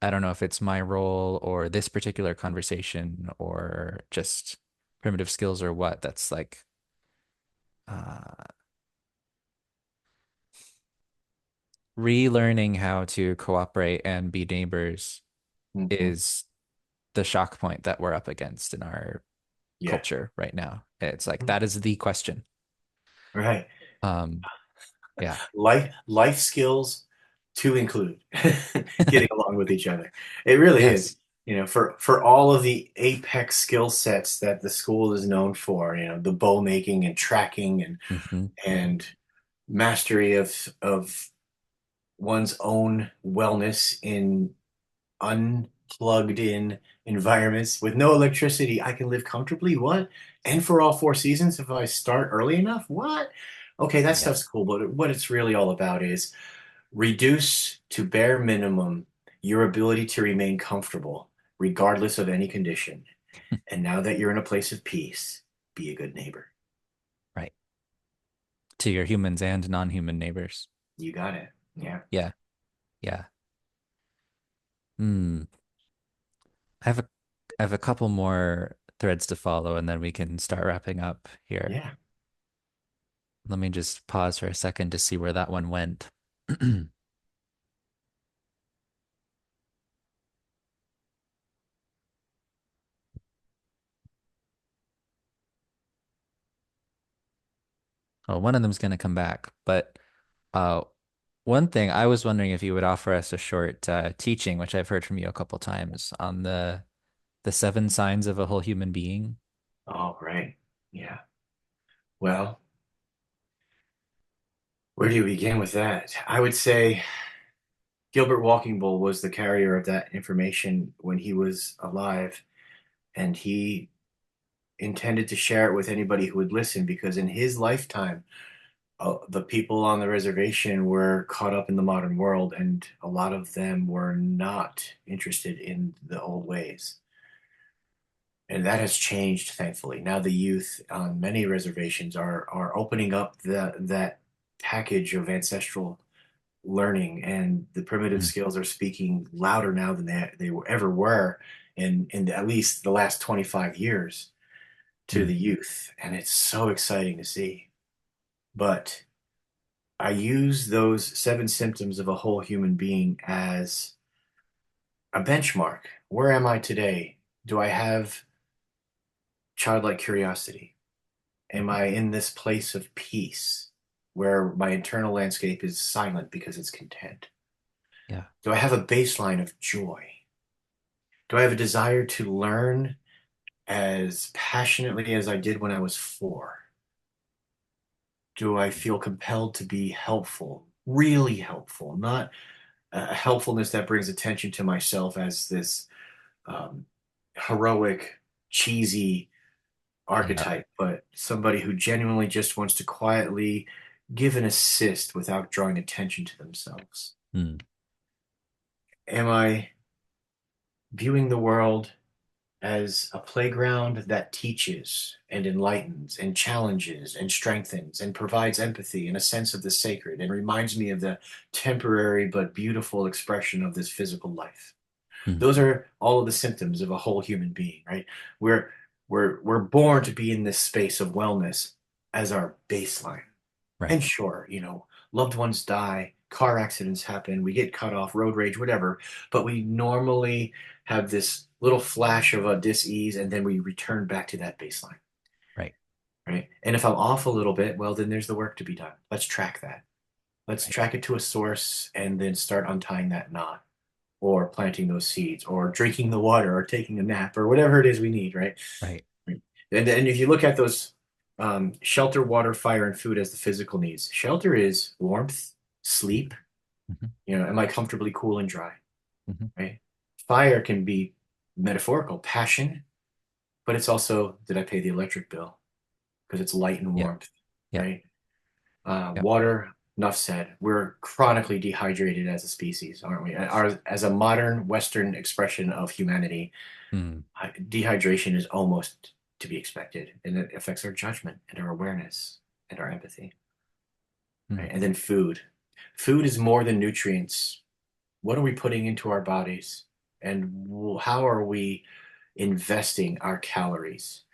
I don't know if it's my role or this particular conversation or just primitive skills or what that's like uh relearning how to cooperate and be neighbors Mhm. is the shock point that we're up against in our Yeah. culture right now. It's like Mhm. that is the question. Right. Um, yeah. Life skills to include getting along with each other. It really is. Yes. For all of the apex skill sets that the school is known for, the bow making and tracking Hmm. and mastery of one's own wellness in unplugged in environments with no electricity. I can live comfortably. What? And for all 4 seasons if I start early enough? What? Okay, that Yeah. stuff's cool, but what it's really all about is reduce to bare minimum your ability to remain comfortable regardless of any condition. And now that you're in a place of peace, be a good neighbor. Right. To your humans and non-human neighbors. You got it. Yeah. Yeah. Yeah. Hmm. I have a I have a couple more threads to follow and then we can start wrapping up here. Yeah. Let me just pause for a second to see where that one went. Oh, one of them's going to come back. But uh, one thing I was wondering if you would offer us a short teaching, which I've heard from you a couple times, on the seven signs of a whole human being. Oh, right. Yeah. Well, where do you begin with that? I would say Gilbert Walking Bull was the carrier of that information when he was alive, and he intended to share it with anybody who would listen because in his lifetime, the people on the reservation were caught up in the modern world, and a lot of them were not interested in the old ways. And that has changed, thankfully. Now the youth on many reservations are opening up that package of ancestral learning, and the primitive Mm, skills are speaking louder now than they ever were in at least the last 25 years to mm, the youth. And it's so exciting to see. But I use those seven symptoms of a whole human being as a benchmark. Where am I today? Do I have childlike curiosity? Am mhm. I in this place of peace where my internal landscape is silent because it's content? Yeah. Do I have a baseline of joy? Do I have a desire to learn as passionately as I did when I was 4? Do I feel compelled to be helpful, really helpful, not a helpfulness that brings attention to myself as this um, heroic, cheesy Yeah. archetype, but somebody who genuinely just wants to quietly give an assist without drawing attention to themselves? Mm, Am I viewing the world as a playground that teaches and enlightens and challenges and strengthens and provides empathy and a sense of the sacred and reminds me of the temporary but beautiful expression of this physical life? mm. Those are all of the symptoms of a whole human being, right? We're we're born to be in this space of wellness as our baseline. Right. And sure, loved ones die, car accidents happen, we get cut off, road rage, whatever, but we normally have this little flash of a dis-ease and then we return back to that baseline, Right. right? And if I'm off a little bit, well, then there's the work to be done. Let's track that. Let's Right. track it to a source and then start untying that knot or planting those seeds or drinking the water or taking a nap or whatever it is we need, right? Right. And if you look at those shelter, water, fire, and food as the physical needs, shelter is warmth, sleep. Mhm, Am I comfortably cool and dry, mhm. right? Fire can be metaphorical, passion, but it's also, did I pay the electric bill? Because it's light and Yep. warmth, Yep. right? Yep. Water, enough said. We're chronically dehydrated as a species, aren't we? As a modern Western expression of humanity, Mm, dehydration is almost to be expected, and it affects our judgment and our awareness and our empathy. mm. Right? And then food. Food is more than nutrients. What are we putting into our bodies? And how are we investing our calories?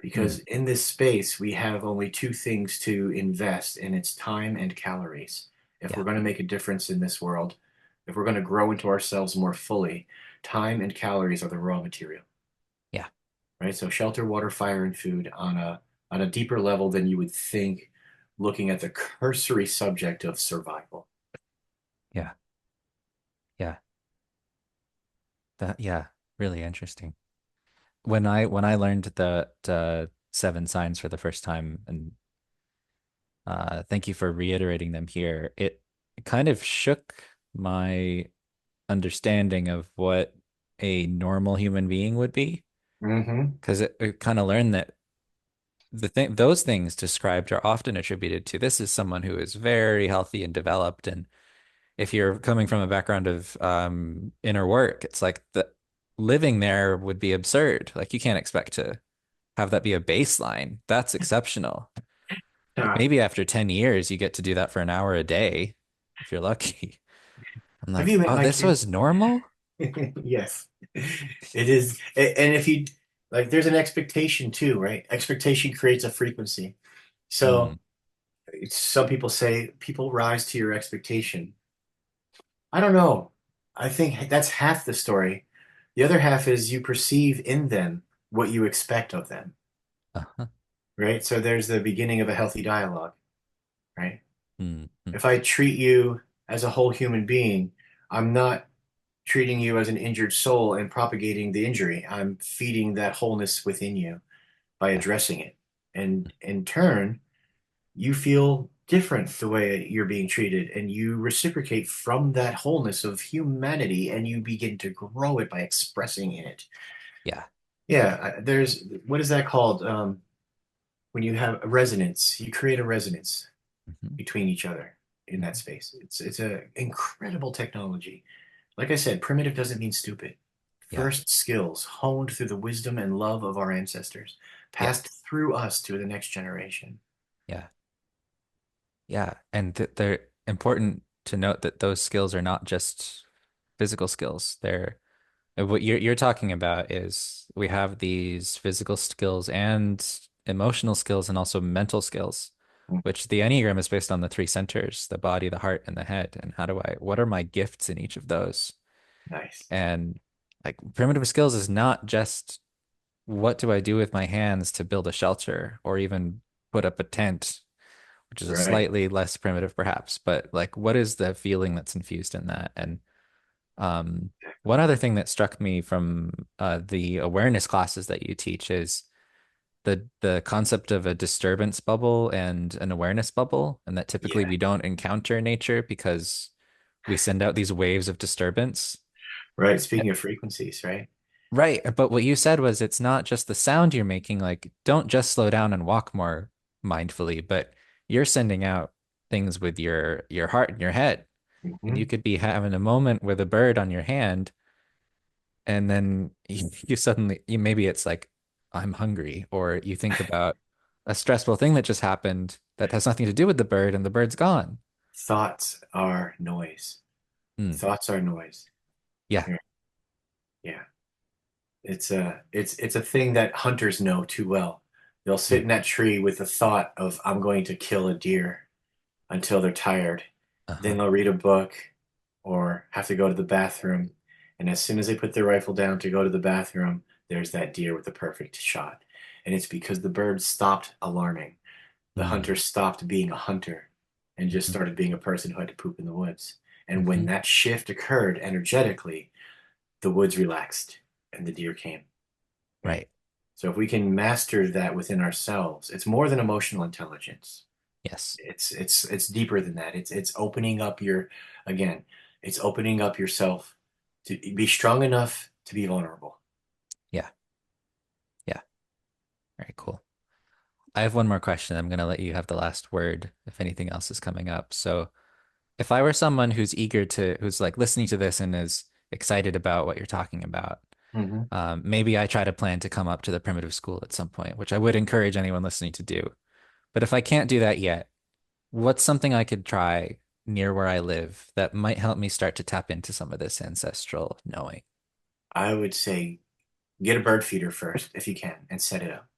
Because Mm. in this space, we have only two things to invest, and it's time and calories. If we're Yeah. going to make a difference in this world, if we're going to grow into ourselves more fully, time and calories are the raw material, Yeah. right? So shelter, water, fire, and food on a deeper level than you would think, looking at the cursory subject of survival. Yeah. Yeah. That, yeah. Really interesting. When I learned the seven signs for the first time, and thank you for reiterating them here, it kind of shook my understanding of what a normal human being would be, Hmm. because it kind of learned that those things described are often attributed to this is someone who is very healthy and developed. And if you're coming from a background of inner work, it's like the living there would be absurd. Like you can't expect to have that be a baseline. That's exceptional. Like Ah, maybe after 10 years, you get to do that for an hour a day if you're lucky. I'm have like, you met oh, my this kid? was normal? Yes, it is. And if you like, there's an expectation too, right? Expectation creates a frequency. Hmm. So Some people say people rise to your expectation. I don't know. I think that's half the story. The other half is you perceive in them what you expect of them, Uh-huh. right? So there's the beginning of a healthy dialogue, right? Mm-hmm. If I treat you as a whole human being, I'm not treating you as an injured soul and propagating the injury. I'm feeding that wholeness within you by Yeah. addressing it. And in turn, you feel different the way you're being treated, and you reciprocate from that wholeness of humanity and you begin to grow it by expressing in it. Yeah. Yeah, there's what is that called? When you have a resonance, you create a resonance Hmm. between each other in that Hmm. space. It's a incredible technology. Like I said, primitive doesn't mean stupid. Yeah. First skills honed through the wisdom and love of our ancestors, Yeah. passed through us to the next generation. Yeah. Yeah. And they're important to note that those skills are not just physical skills. They're what you're talking about is we have these physical skills and emotional skills and also mental skills, Mm, which the Enneagram is based on the three centers, the body, the heart, and the head. And what are my gifts in each of those? nice. And like primitive skills is not just what do I do with my hands to build a shelter or even put up a tent, which is a Right. slightly less primitive perhaps, but like what is the feeling that's infused in that? And one other thing that struck me from the awareness classes that you teach is the concept of a disturbance bubble and an awareness bubble, and that typically Yeah. we don't encounter nature because we send out these waves of disturbance. Right. Speaking of frequencies, right? Right, but what you said was it's not just the sound you're making, like don't just slow down and walk more mindfully, but you're sending out things with your heart and your head. And you Hmm. could be having a moment with a bird on your hand and then you suddenly you maybe it's like I'm hungry or you think about a stressful thing that just happened that has nothing to do with the bird and the bird's gone. Thoughts are noise. Hmm. Thoughts are noise. Yeah. Yeah. Yeah. It's a thing that hunters know too well. They'll sit Hmm. in that tree with the thought of I'm going to kill a deer until they're tired. Then Uh-huh. they'll read a book or have to go to the bathroom. And as soon as they put their rifle down to go to the bathroom, there's that deer with the perfect shot. And it's because the bird stopped alarming. The Hmm. hunter stopped being a hunter and just Hmm. started being a person who had to poop in the woods. And when Hmm. that shift occurred energetically, the woods relaxed and the deer came, right? Right. So if we can master that within ourselves, it's more than emotional intelligence. Yes. It's deeper than that. It's opening up your again, it's opening up yourself to be strong enough to be vulnerable. Yeah. Yeah. Very cool. I have one more question. I'm going to let you have the last word if anything else is coming up. So, if I were someone who's like listening to this and is excited about what you're talking about, Hmm. maybe I try to plan to come up to the primitive school at some point, which I would encourage anyone listening to do. But if I can't do that yet, what's something I could try near where I live that might help me start to tap into some of this ancestral knowing? I would say get a bird feeder first if you can and set it up.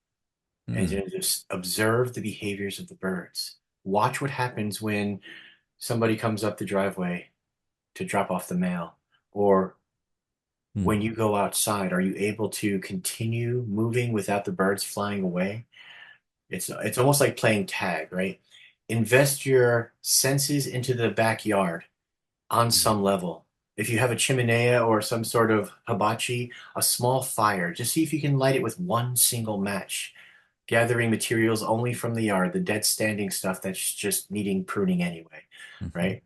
And Hmm. then just observe the behaviors of the birds. Watch what happens when somebody comes up the driveway to drop off the mail, or Hmm. when you go outside, are you able to continue moving without the birds flying away? It's almost like playing tag, right? Invest your senses into the backyard on Hmm. some level. If you have a chimenea or some sort of hibachi, a small fire, just see if you can light it with one single match, gathering materials only from the yard, the dead standing stuff that's just needing pruning anyway, Hmm. right?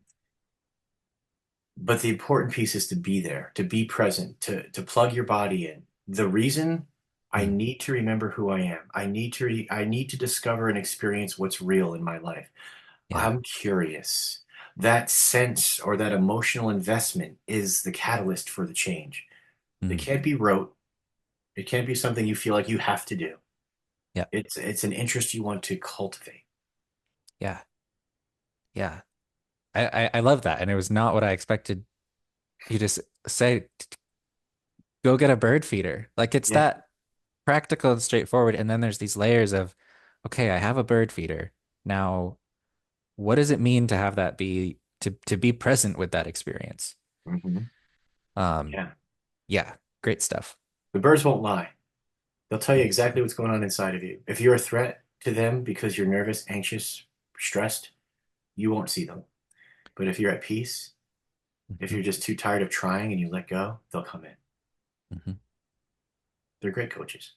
But the important piece is to be there, to be present, to plug your body in. The reason I Hmm. need to remember who I am. I need to discover and experience what's real in my life. Yeah. I'm curious. That sense or that emotional investment is the catalyst for the change. It Hmm. can't be rote. It can't be something you feel like you have to do. Yeah. It's an interest you want to cultivate. Yeah. Yeah. I love that. And it was not what I expected you to say, go get a bird feeder. Like it's Yeah. that practical and straightforward. And then there's these layers of, okay, I have a bird feeder. Now, what does it mean to have that be to be present with that experience? Hmm. Um, Yeah. yeah, great stuff. The birds won't lie. They'll tell you Yes. exactly what's going on inside of you. If you're a threat to them because you're nervous, anxious, stressed, you won't see them. But if you're at peace, if Mhm, you're just too tired of trying and you let go, they'll come in. mhm, They're great coaches.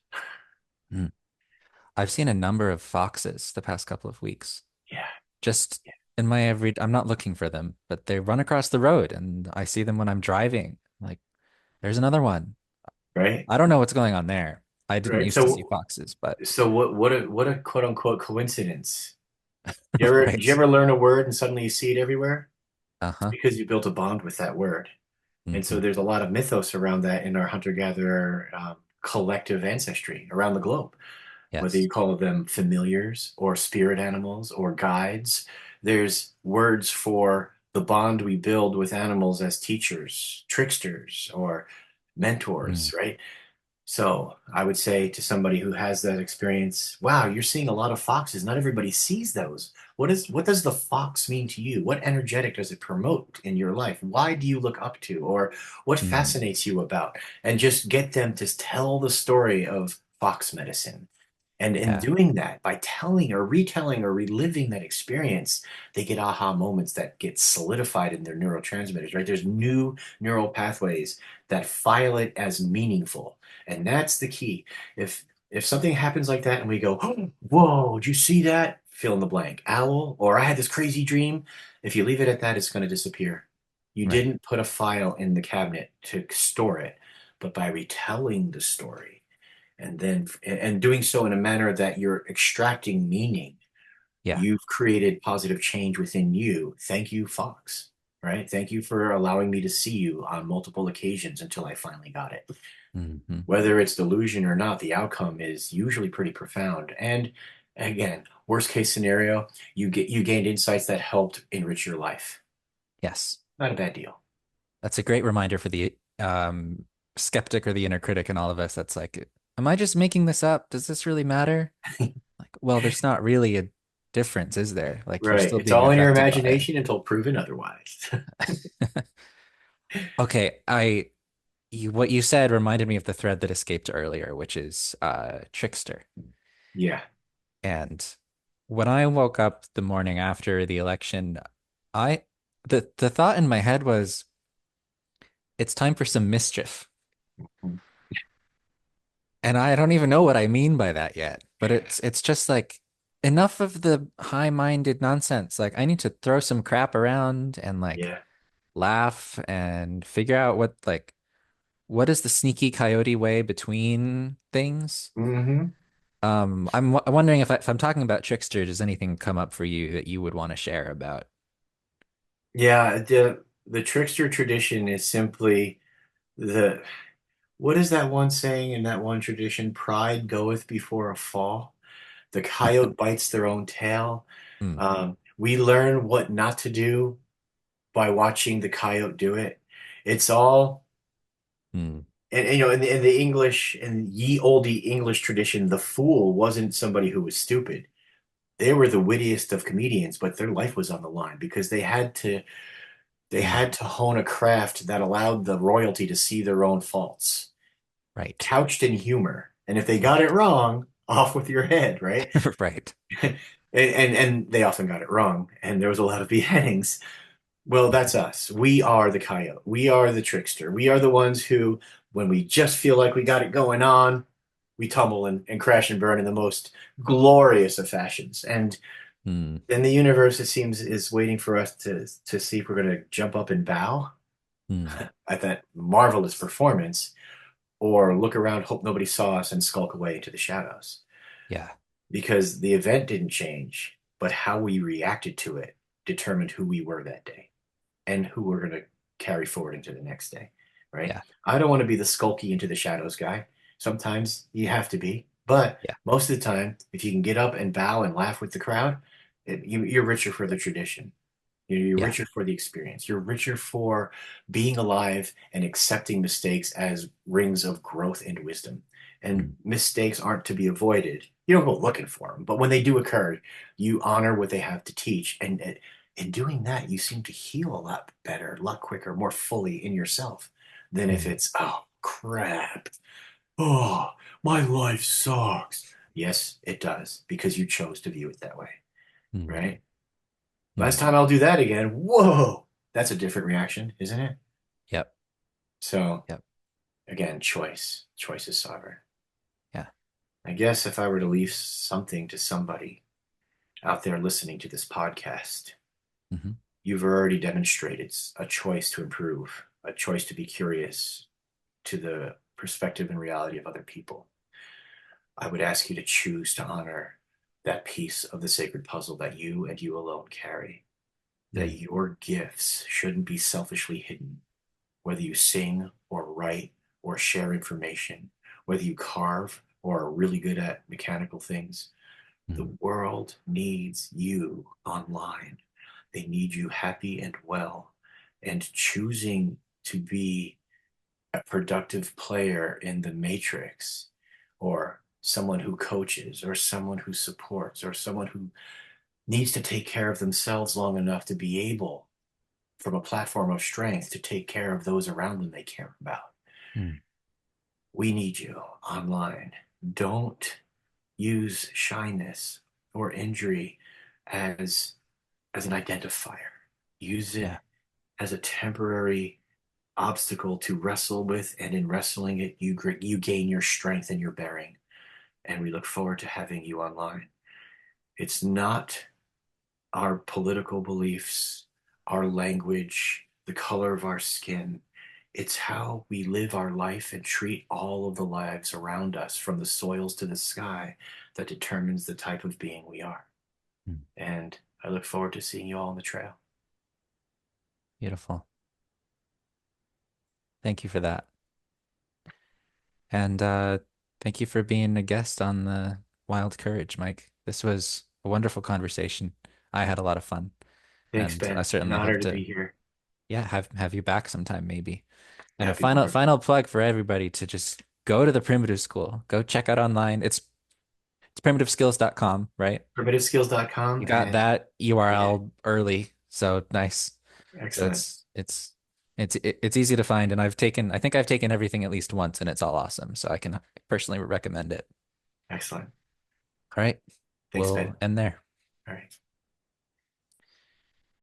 mhm. I've seen a number of foxes the past couple of weeks. Yeah. Just Yeah. in my every, I'm not looking for them, but they run across the road and I see them when I'm driving. Like, there's another one. Right. I don't know what's going on there. I didn't Right. used to see So, foxes, but what a quote unquote coincidence. Did you ever right. learn a word and suddenly you see it everywhere? It's Uh-huh. because you built a bond with that word. And so Hmm. there's a lot of mythos around that in our hunter-gatherer collective ancestry around the globe. Whether you Yes. call them familiars or spirit animals or guides, there's words for the bond we build with animals as teachers, tricksters, or Mm. mentors, right? So I would say to somebody who has that experience, wow, you're seeing a lot of foxes. Not everybody sees those. What does the fox mean to you? What energetic does it promote in your life? Why do you look up to, or what Mm. fascinates you about? And just get them to tell the story of fox medicine. And in Yeah. doing that, by telling or retelling or reliving that experience, they get aha moments that get solidified in their neurotransmitters, right? There's new neural pathways that file it as meaningful. And that's the key. If something happens like that and we go, oh, whoa, did you see that? Fill in the blank. Owl, or I had this crazy dream. If you leave it at that, it's going to disappear. You Right. didn't put a file in the cabinet to store it, but by retelling the story and doing so in a manner that you're extracting meaning, Yeah. you've created positive change within you. Thank you, Fox. Right? Thank you for allowing me to see you on multiple occasions until I finally got it. Hmm. Whether it's delusion or not, the outcome is usually pretty profound. And again, worst case scenario, you gained insights that helped enrich your life. Yes. Not a bad deal. That's a great reminder for the skeptic or the inner critic in all of us. That's like, am I just making this up? Does this really matter? Like, well, there's not really a difference, is there? Like, you're Right. still It's being all in your affected by imagination until proven otherwise. it. Okay, what you said reminded me of the thread that escaped earlier, which is trickster. Yeah. And when I woke up the morning after the election, I the thought in my head was, it's time for some mischief. And I don't even know what I mean by that yet, but it's just like enough of the high-minded nonsense. Like I need to throw some crap around and like Yeah. laugh and figure out what is the sneaky coyote way between things. Hmm. I'm wondering if I'm talking about trickster, does anything come up for you that you would want to share about? Yeah. The trickster tradition is simply the what is that one saying in that one tradition? Pride goeth before a fall. The coyote bites their own tail. Hmm. We learn what not to do by watching the coyote do it. It's all, Hmm. and in the English, in ye olde English tradition, the fool wasn't somebody who was stupid. They were the wittiest of comedians, but their life was on the line because they Hmm. had to hone a craft that allowed the royalty to see their own faults, Right. couched in humor. And if they got it wrong, off with your head, right? Right. And they often got it wrong, and there was a lot of beheadings. Well, that's us. We are the coyote. We are the trickster. We are the ones who, when we just feel like we got it going on, we tumble and crash and burn in the most glorious of fashions. And Hmm. then the universe, it seems, is waiting for us to see if we're going to jump up and bow Hmm. at that marvelous performance, or look around, hope nobody saw us, and skulk away into the shadows. Yeah. Because the event didn't change, but how we reacted to it determined who we were that day and who we're going to carry forward into the next day, right? Yeah. I don't want to be the skulky into the shadows guy. Sometimes you have to be, but Yeah. most of the time, if you can get up and bow and laugh with the crowd, you're richer for the tradition. You're Yeah. richer for the experience. You're richer for being alive and accepting mistakes as rings of growth and wisdom. And Hmm. mistakes aren't to be avoided. You don't go looking for them, but when they do occur, you honor what they have to teach. And in doing that, you seem to heal a lot better, a lot quicker, more fully in yourself than if Mm, it's, oh, crap. Oh, my life sucks. Yes, it does, because you chose to view it that way, mm, right? Last mm. time I'll do that again. Whoa, that's a different reaction, isn't it? Yep. So, Yep. again, choice. Choice is sovereign. Yeah. I guess if I were to leave something to somebody out there listening to this podcast, Hmm. you've already demonstrated a choice to improve, a choice to be curious to the perspective and reality of other people. I would ask you to choose to honor that piece of the sacred puzzle that you and you alone carry, that Mm, your gifts shouldn't be selfishly hidden, whether you sing or write or share information, whether you carve or are really good at mechanical things. The mm. world needs you online. They need you happy and well. And choosing to be a productive player in the matrix, or someone who coaches, or someone who supports, or someone who needs to take care of themselves long enough to be able, from a platform of strength, to take care of those around them they care about. Mm. We need you online. Don't use shyness or injury as an identifier. Use it Yeah. as a temporary obstacle to wrestle with, and in wrestling it, you gain your strength and your bearing. And we look forward to having you online. It's not our political beliefs, our language, the color of our skin. It's how we live our life and treat all of the lives around us, from the soils to the sky, that determines the type of being we are. Mm. And I look forward to seeing you all on the trail. Beautiful. Thank you for that. And thank you for being a guest on the Wild Courage, Mike. This was a wonderful conversation. I had a lot of fun, Thanks, and I Ben. An certainly honor hope to to, be here. yeah, have you back sometime maybe. And a That'd be final wonderful. plug for everybody to just go to the Primitive School. Go check out online. It's primitiveskills.com, right? You Primitiveskills.com, got and that yeah, URL early, so nice. So excellent. it's easy to find, and I think I've taken everything at least once, and it's all awesome. So I can personally recommend it. Excellent. All right, Thanks, Ben. we'll end there. All right.